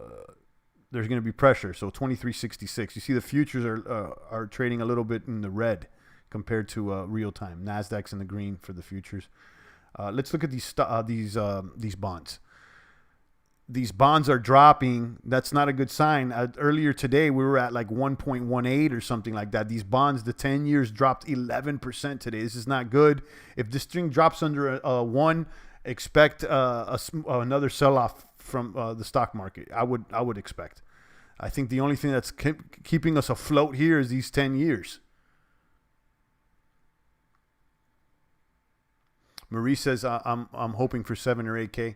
Speaker 1: there's going to be pressure. So 2366. You see the futures are trading a little bit in the red compared to real time. Nasdaq's in the green for the futures. Let's look at these bonds. These bonds are dropping. That's not a good sign. Earlier today, we were at like 1.18 or something like that. These bonds, the 10 years dropped 11% today. This is not good. If this string drops under a 1, expect another sell-off from the stock market. I would expect. I think the only thing that's keeping us afloat here is these 10 years. Marie says, I'm hoping for 7 or 8K.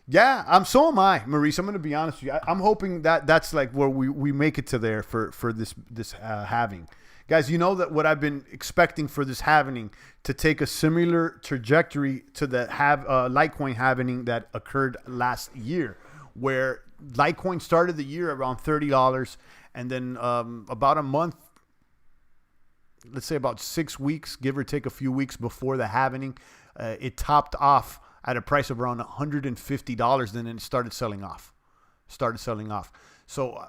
Speaker 1: Yeah, so am I, Maurice. I'm going to be honest with you. I'm hoping that's like where we make it to there for this halving. Guys, you know that what I've been expecting for this halving to take a similar trajectory to the Litecoin halving that occurred last year, where Litecoin started the year around $30, and then about a month, let's say about 6 weeks, give or take a few weeks before the halving, it topped off at a price of around $150, and then it started selling off. So,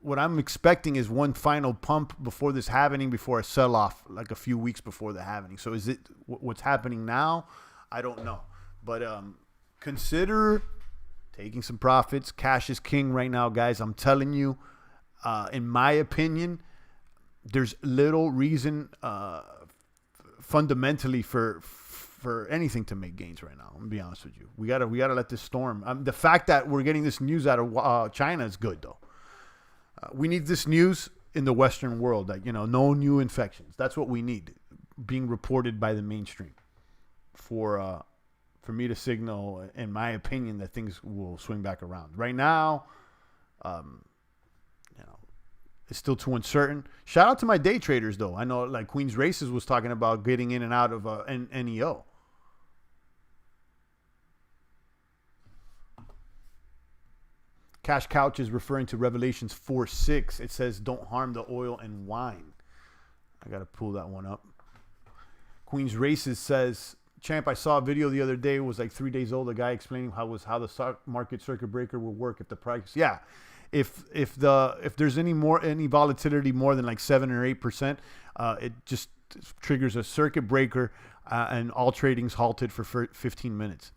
Speaker 1: what I'm expecting is one final pump before this halving, before a sell-off, like a few weeks before the halving. So is it what's happening now? I don't know. But consider taking some profits. Cash is king right now, guys. I'm telling you, in my opinion, there's little reason fundamentally for anything to make gains right now. I'm gonna be honest with you. We gotta let this storm. The fact that we're getting this news out of China is good, though. We need this news in the Western world, that no new infections. That's what we need, being reported by the mainstream, for me to signal, in my opinion, that things will swing back around. Right now, it's still too uncertain. Shout out to my day traders, though. I know, like Queen's Races was talking about getting in and out of NEO. Cash Couch is referring to Revelations 4:6. It says, "Don't harm the oil and wine." I got to pull that one up. Queen's Races says, "Champ, I saw a video the other day. It was like 3 days old. A guy explaining how the stock market circuit breaker will work if the price." Yeah. If there's any volatility more than like 7 or 8%, it just triggers a circuit breaker, and all trading's halted for 15 minutes.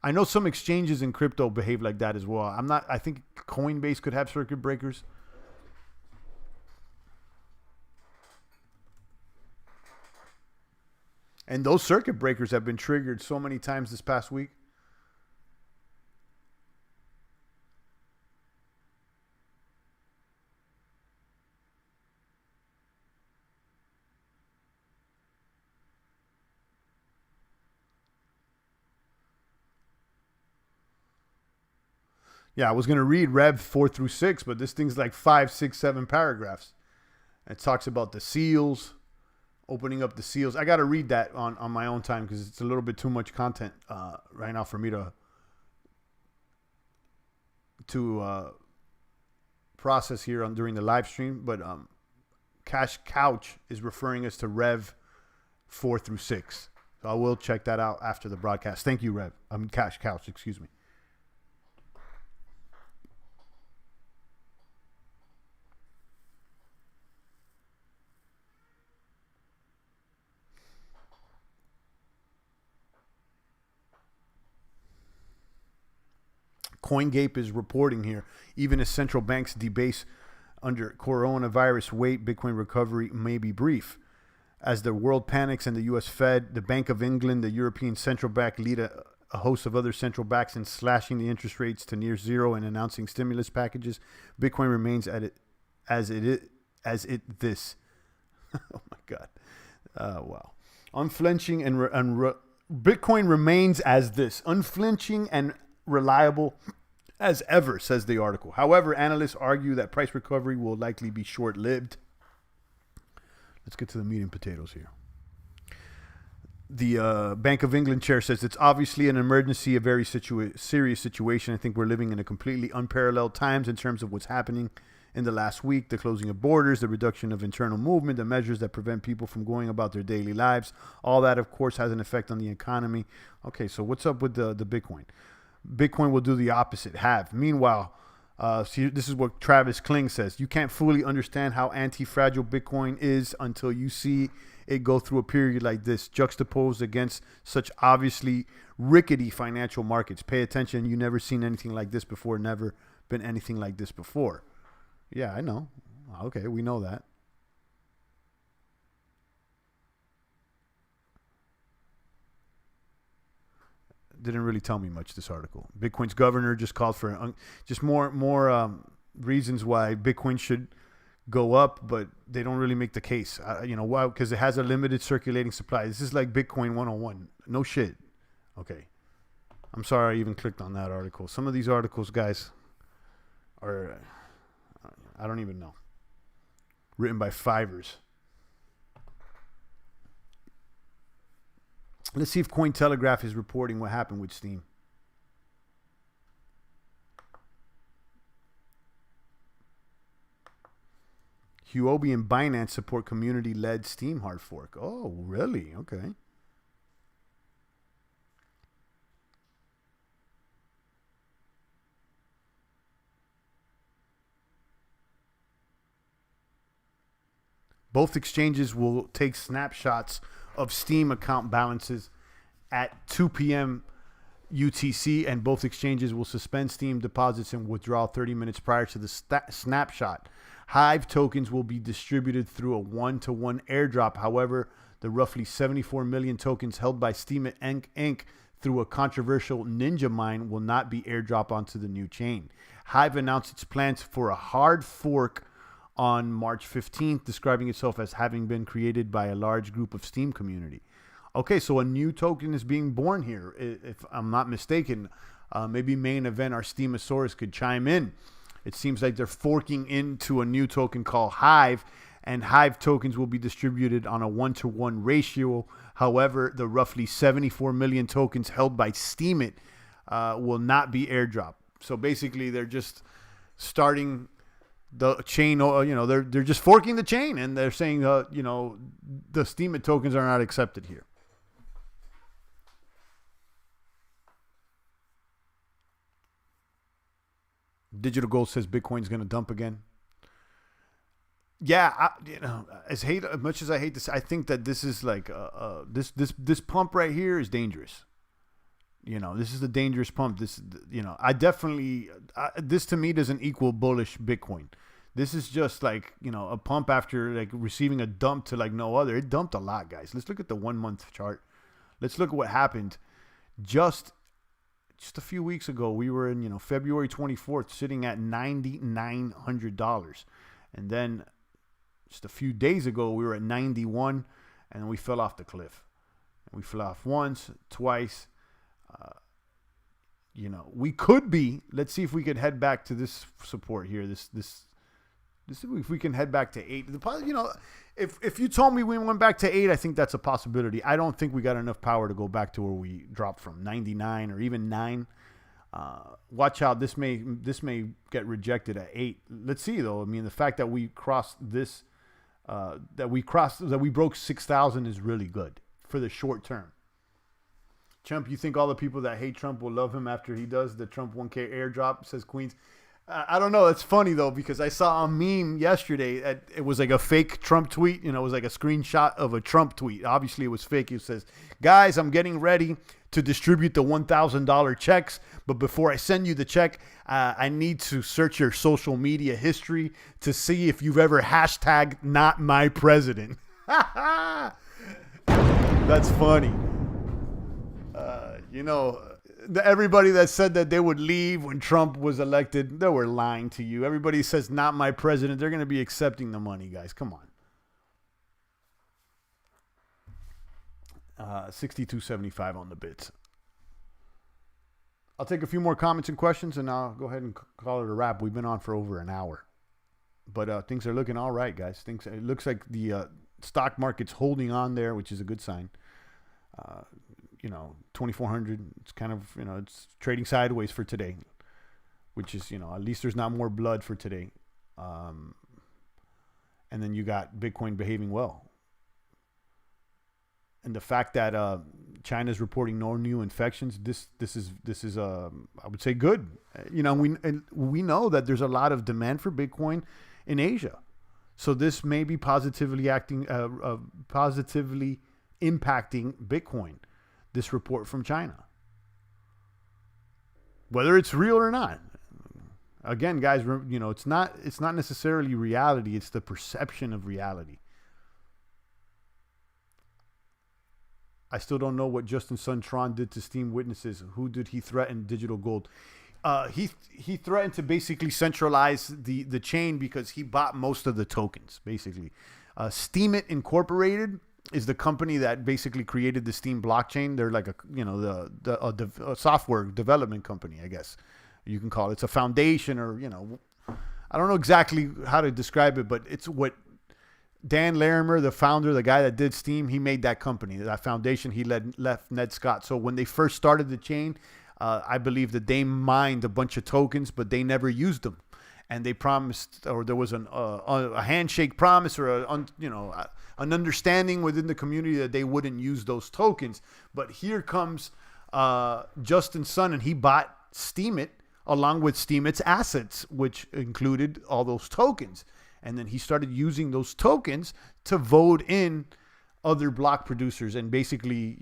Speaker 1: I know some exchanges in crypto behave like that as well. I think Coinbase could have circuit breakers. And those circuit breakers have been triggered so many times this past week. Yeah, I was going to read Rev 4 through 6, but this thing's like 5, 6, 7 paragraphs. It talks about the seals, opening up the seals. I got to read that on my own time because it's a little bit too much content right now for me to process here during the live stream. But Cash Couch is referring us to Rev 4 through 6. So I will check that out after the broadcast. Thank you, Rev. Cash Couch, excuse me. CoinGape is reporting here, even as central banks debase under coronavirus weight, Bitcoin recovery may be brief. As the world panics and the U.S. Fed, the Bank of England, the European Central Bank lead a host of other central banks in slashing the interest rates to near zero and announcing stimulus packages, Bitcoin remains at it as this. Oh my God! Wow, unflinching and Bitcoin remains as this, unflinching and reliable as ever, says the article. However, analysts argue that price recovery will likely be short-lived. Let's get to the meat and potatoes here. The Bank of England chair says it's obviously an emergency, a very serious situation. I think we're living in a completely unparalleled times in terms of what's happening in the last week, the closing of borders, the reduction of internal movement, the measures that prevent people from going about their daily lives. All that, of course, has an effect on the economy. Okay, so what's up with the Bitcoin? Bitcoin will do the opposite, have. Meanwhile, see, this is what Travis Kling says. You can't fully understand how anti-fragile Bitcoin is until you see it go through a period like this, juxtaposed against such obviously rickety financial markets. Pay attention. You've never seen anything like this before, never been anything like this before. Yeah, I know. Okay, we know that. Didn't really tell me much, this article. Bitcoin's governor just called for just more reasons why Bitcoin should go up, but they don't really make the case. You know why? Because it has a limited circulating supply. This is like Bitcoin 101. No shit. Okay. I'm sorry I even clicked on that article. Some of these articles, guys, are, I don't even know. Written by Fivers. Let's see if Cointelegraph is reporting what happened with Steam. Huobi and Binance support community-led Steam hard fork. Oh, really? Okay. Both exchanges will take snapshots of Steam account balances at 2 p.m. UTC, and both exchanges will suspend Steam deposits and withdrawal 30 minutes prior to the snapshot. Hive tokens will be distributed through a one-to-one airdrop. However, the roughly 74 million tokens held by Steam Inc. through a controversial ninja mine will not be airdropped onto the new chain. Hive announced its plans for a hard fork on March 15th, describing itself as having been created by a large group of Steam community. Okay, so a new token is being born here, if I'm not mistaken. Maybe Main Event, our Steamosaurus, could chime in. It seems like they're forking into a new token called Hive, and Hive tokens will be distributed on a one-to-one ratio. However, the roughly 74 million tokens held by Steemit will not be airdropped. So basically, they're just starting the chain. They're just forking the chain, and they're saying, the Steemit tokens are not accepted here. Digital Gold says Bitcoin's going to dump again. Yeah, as much as I hate this, I think that this is like this pump right here is dangerous. This is a dangerous pump. I definitely this to me doesn't equal bullish Bitcoin. This is just like, a pump after like receiving a dump to like no other. It dumped a lot, guys. Let's look at the 1 month chart. Let's look at what happened just a few weeks ago. We were in, February 24th sitting at $9,900. And then just a few days ago, we were at 91 and then we fell off the cliff. And we fell off once, twice. We could be, let's see if we could head back to this support here. This if we can head back to 8. If you told me we went back to 8, I think that's a possibility. I don't think we got enough power to go back to where we dropped from 99 or even 9. Watch out. This may get rejected at 8. Let's see though. I mean, the fact that we crossed this, that we broke 6,000 is really good for the short term. Trump, you think all the people that hate Trump will love him after he does the Trump 1K airdrop, says Queens. I don't know. It's funny, though, because I saw a meme yesterday. It was like a fake Trump tweet. It was like a screenshot of a Trump tweet. Obviously, it was fake. It says, guys, I'm getting ready to distribute the $1,000 checks. But before I send you the check, I need to search your social media history to see if you've ever hashtagged not my president. That's funny. Everybody that said that they would leave when Trump was elected, they were lying to you. Everybody says, not my president. They're going to be accepting the money, guys. Come on. 62.75 on the bits. I'll take a few more comments and questions, and I'll go ahead and call it a wrap. We've been on for over an hour. But things are looking all right, guys. It looks like the stock market's holding on there, which is a good sign. 2,400, it's kind of, it's trading sideways for today, which is, at least there's not more blood for today. And then you got Bitcoin behaving well. And the fact that China's reporting no new infections, this is I would say good. We know that there's a lot of demand for Bitcoin in Asia. So this may be positively impacting Bitcoin. This report from China, whether it's real or not. Again, guys, it's not necessarily reality. It's the perception of reality. I still don't know what Justin Sun Tron did to Steam witnesses. Who did he threaten? Digital Gold. He threatened to basically centralize the chain because he bought most of the tokens. Basically, Steemit Incorporated is the company that basically created the Steam blockchain. They're like a software development company, I guess you can call it. It's a foundation, or I don't know exactly how to describe it, but it's what Dan Larimer, the founder, the guy that did Steam, he made that company, that foundation. He left Ned Scott. So when they first started the chain, I believe that they mined a bunch of tokens, but they never used them. And they promised, or there was a handshake promise, or an understanding within the community that they wouldn't use those tokens. But here comes Justin Sun, and he bought Steemit along with Steemit's assets, which included all those tokens. And then he started using those tokens to vote in other block producers and basically,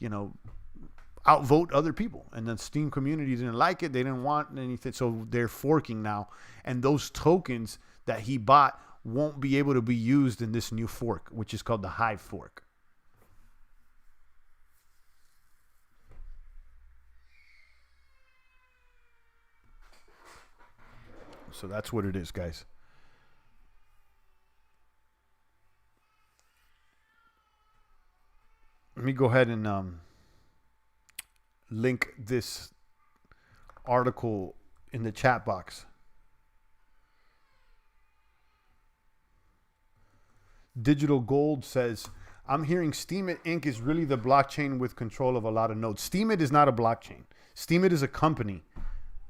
Speaker 1: outvote other people. And the Steam community didn't like it. They didn't want anything. So they're forking now. And those tokens that he bought won't be able to be used in this new fork, which is called the Hive fork. So that's what it is, guys. Let me go ahead and link this article in the chat box. Digital Gold says, I'm hearing Steemit Inc. is really the blockchain with control of a lot of nodes. Steemit is not a blockchain. Steemit is a company,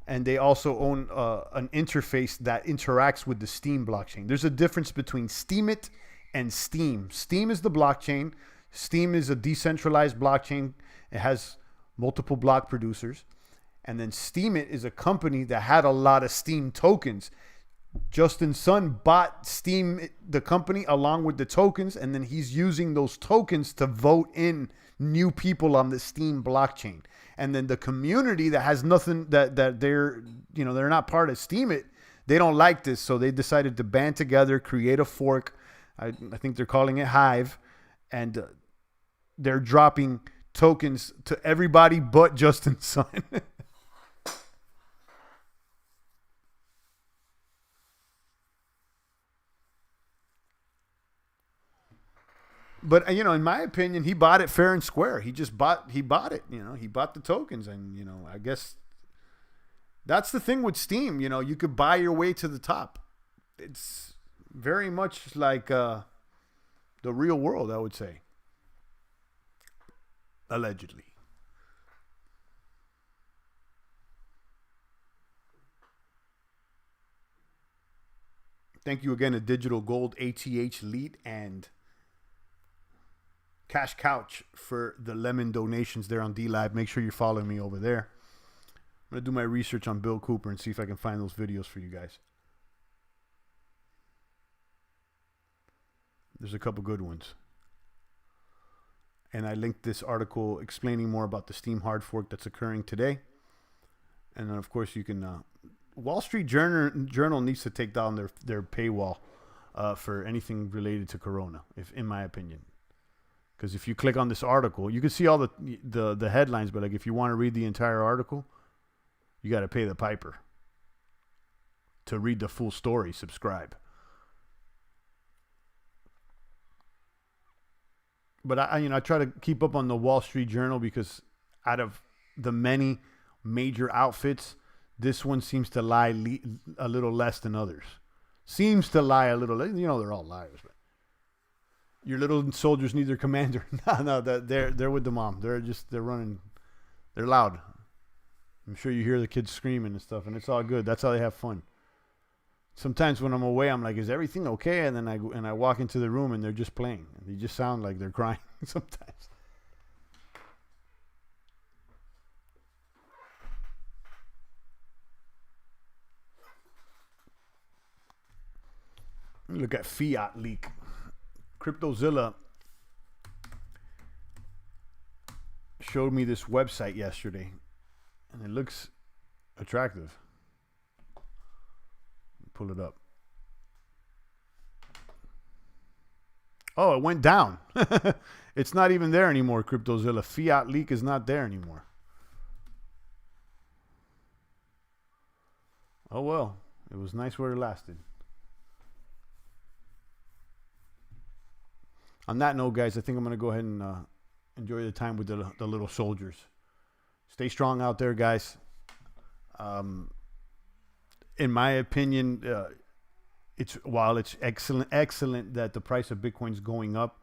Speaker 1: and they also own an interface that interacts with the Steam blockchain. There's a difference between Steemit and Steem. Steem is the blockchain. Steem is a decentralized blockchain. It has multiple block producers. And then Steemit is a company that had a lot of Steem tokens. Justin Sun bought Steem, the company, along with the tokens, and then he's using those tokens to vote in new people on the Steem blockchain. And then the community that has nothing, that they're not part of Steemit, they don't like this, so they decided to band together, create a fork. I think they're calling it Hive, and they're dropping tokens to everybody but Justin Sun. But in my opinion, he bought it fair and square. He bought it. He bought the tokens, and I guess that's the thing with Steam. You could buy your way to the top. It's very much like the real world, I would say. Allegedly. Thank you again to Digital Gold, ATH Lead, and Cash Couch for the lemon donations there on DLive. Make sure you're following me over there. I'm going to do my research on Bill Cooper and see if I can find those videos for you guys. There's a couple good ones. And I linked this article explaining more about the Steam hard fork that's occurring today. And then, of course, you can... Wall Street Journal needs to take down their paywall for anything related to Corona, in my opinion. Because if you click on this article, you can see all the headlines, but like if you want to read the entire article, you got to pay the piper. To read the full story, subscribe. But I try to keep up on the Wall Street Journal because out of the many major outfits, this one seems to lie a little less than others. Seems to lie a little. They're all liars, but. Your little soldiers need their commander. No, they're with the mom. They're running. They're loud. I'm sure you hear the kids screaming and stuff, and it's all good. That's how they have fun. Sometimes when I'm away, I'm like, "Is everything okay?" And then I walk into the room and they're just playing. They just sound like they're crying sometimes. Look at Fiat leak. CryptoZilla showed me this website yesterday, and it looks attractive. Pull it up. Oh, it went down. It's not even there anymore, CryptoZilla. Fiat leak is not there anymore. Oh, well. It was nice where it lasted. On that note, guys, I think I'm going to go ahead and enjoy the time with the little soldiers. Stay strong out there, guys. In my opinion, while it's excellent that the price of Bitcoin is going up,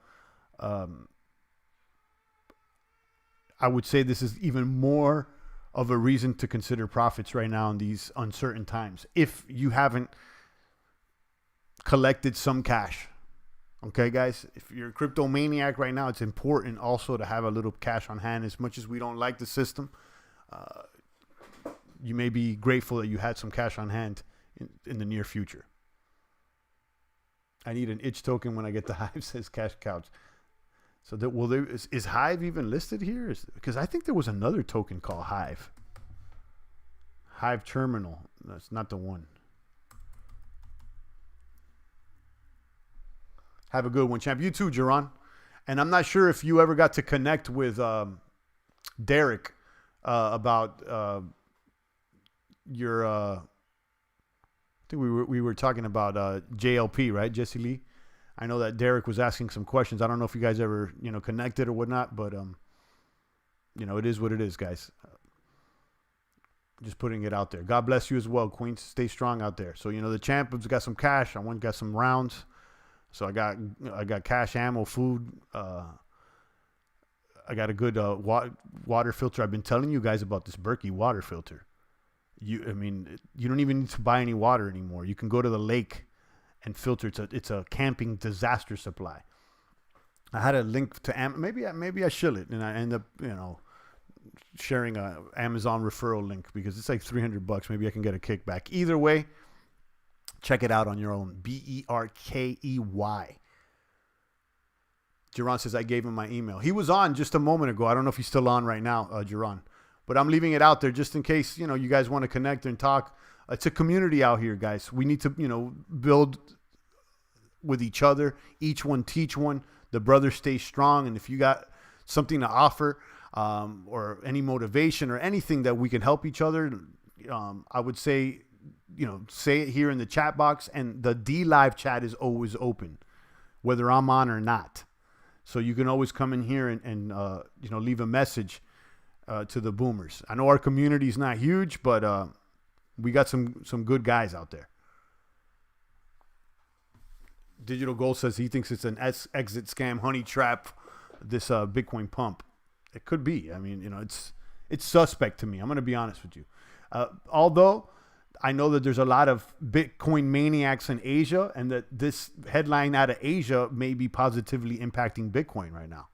Speaker 1: I would say this is even more of a reason to consider profits right now in these uncertain times. If you haven't collected some cash. Okay, guys, if you're a crypto maniac right now, it's important also to have a little cash on hand. As much as we don't like the system, you may be grateful that you had some cash on hand in the near future. I need an itch token when I get the Hive, says Cash Couch. So is Hive even listed here? Because I think there was another token called Hive. Hive Terminal. That's not the one. Have a good one, champ. You too, Jaron. And I'm not sure if you ever got to connect with Derek about your. I think we were talking about JLP, right, Jesse Lee? I know that Derek was asking some questions. I don't know if you guys ever connected or whatnot, but it is what it is, guys. Just putting it out there. God bless you as well, Queens. Stay strong out there. So the champ has got some cash. I got some rounds. So I got cash, ammo, food. I got a good water filter. I've been telling you guys about this Berkey water filter. You don't even need to buy any water anymore. You can go to the lake and filter. It's a camping disaster supply. I had a link to maybe I shill it, and I end up sharing a Amazon referral link because it's like $300. Maybe I can get a kickback. Either way. Check it out on your own. Berkey. Jaron says I gave him my email. He was on just a moment ago. I don't know if he's still on right now, Jaron. But I'm leaving it out there just in case you guys want to connect and talk. It's a community out here, guys. We need to, build with each other. Each one teach one. The brothers stay strong. And if you got something to offer, or any motivation or anything that we can help each other, I would say, say it here in the chat box. And the D Live chat is always open, whether I'm on or not. So you can always come in here and leave a message to the boomers. I know our community is not huge, but we got some good guys out there. Digital Gold says he thinks it's an exit scam, honey trap, this Bitcoin pump. It could be. I mean, it's suspect to me. I'm going to be honest with you. Although I know that there's a lot of Bitcoin maniacs in Asia, and that this headline out of Asia may be positively impacting Bitcoin right now.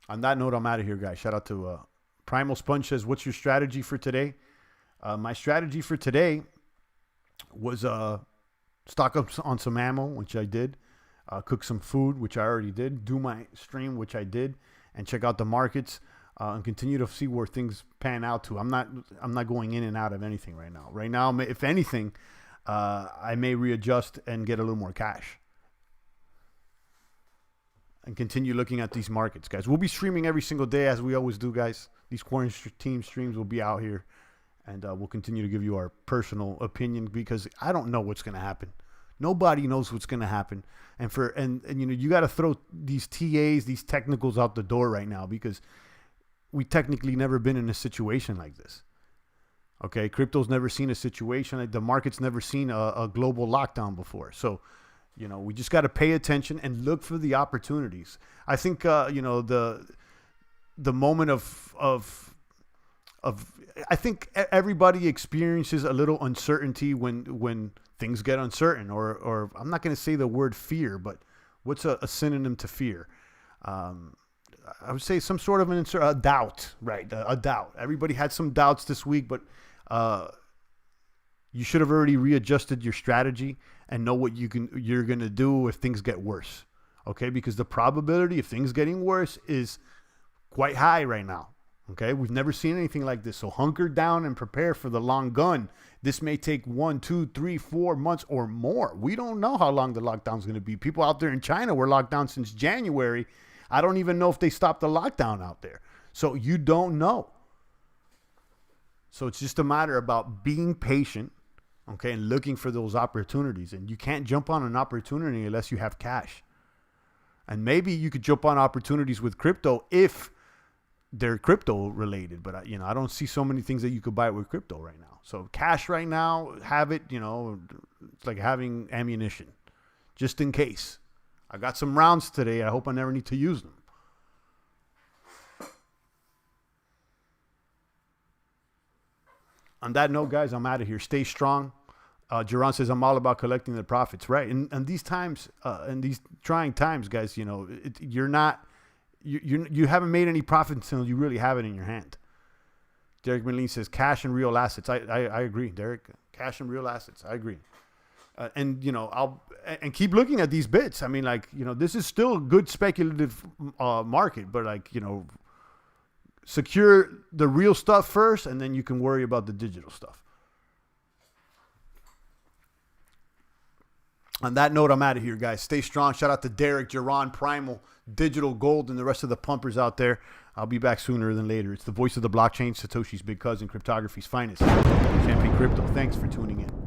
Speaker 1: On that note, I'm out of here, guys. Shout out to Primal Sponge says, what's your strategy for today? My strategy for today was stock up on some ammo, which I did. Cook some food, which I already did. Do my stream, which I did. And check out the markets and continue to see where things pan out to. I'm not going in and out of anything right now. Right now, if anything, I may readjust and get a little more cash. And continue looking at these markets, guys. We'll be streaming every single day as we always do, guys. These quarantine streams will be out here. And we'll continue to give you our personal opinion, because I don't know what's going to happen. Nobody knows what's going to happen. And you got to throw these TAs, these technicals out the door right now, because we technically never been in a situation like this. Okay. Crypto's never seen a situation like the market's never seen a global lockdown before. So, we just got to pay attention and look for the opportunities. I think, the moment of I think everybody experiences a little uncertainty when things get uncertain, or I'm not going to say the word fear, but what's a synonym to fear? I would say some sort of a doubt, right? A doubt. Everybody had some doubts this week, but you should have already readjusted your strategy and know what you're going to do if things get worse. Okay? Because the probability of things getting worse is quite high right now. Okay? We've never seen anything like this. So hunker down and prepare for the long gun. This may take 1, 2, 3, 4 months or more. We don't know how long the lockdown is going to be. People out there in China were locked down since January. I don't even know if they stopped the lockdown out there. So you don't know. So it's just a matter about being patient, okay, and looking for those opportunities. And you can't jump on an opportunity unless you have cash. And maybe you could jump on opportunities with crypto if they're crypto related, but I don't see so many things that you could buy with crypto right now. So cash right now, have it, it's like having ammunition just in case. I got some rounds today. I hope I never need to use them. On that note, guys, I'm out of here. Stay strong. Jerron says, I'm all about collecting the profits, right? And these times, and these trying times, guys, you're not, you haven't made any profit until you really have it in your hand. Derek Merlin says cash and real assets. I agree, Derek. Cash and real assets. I agree. And I'll keep looking at these bits. I mean, this is still a good speculative market, but secure the real stuff first, and then you can worry about the digital stuff. On that note, I'm out of here, guys. Stay strong. Shout out to Derek, Jerron, Primal, Digital Gold, and the rest of the pumpers out there. I'll be back sooner than later. It's the voice of the blockchain, Satoshi's big cousin, cryptography's finest. Champion Crypto. Thanks for tuning in.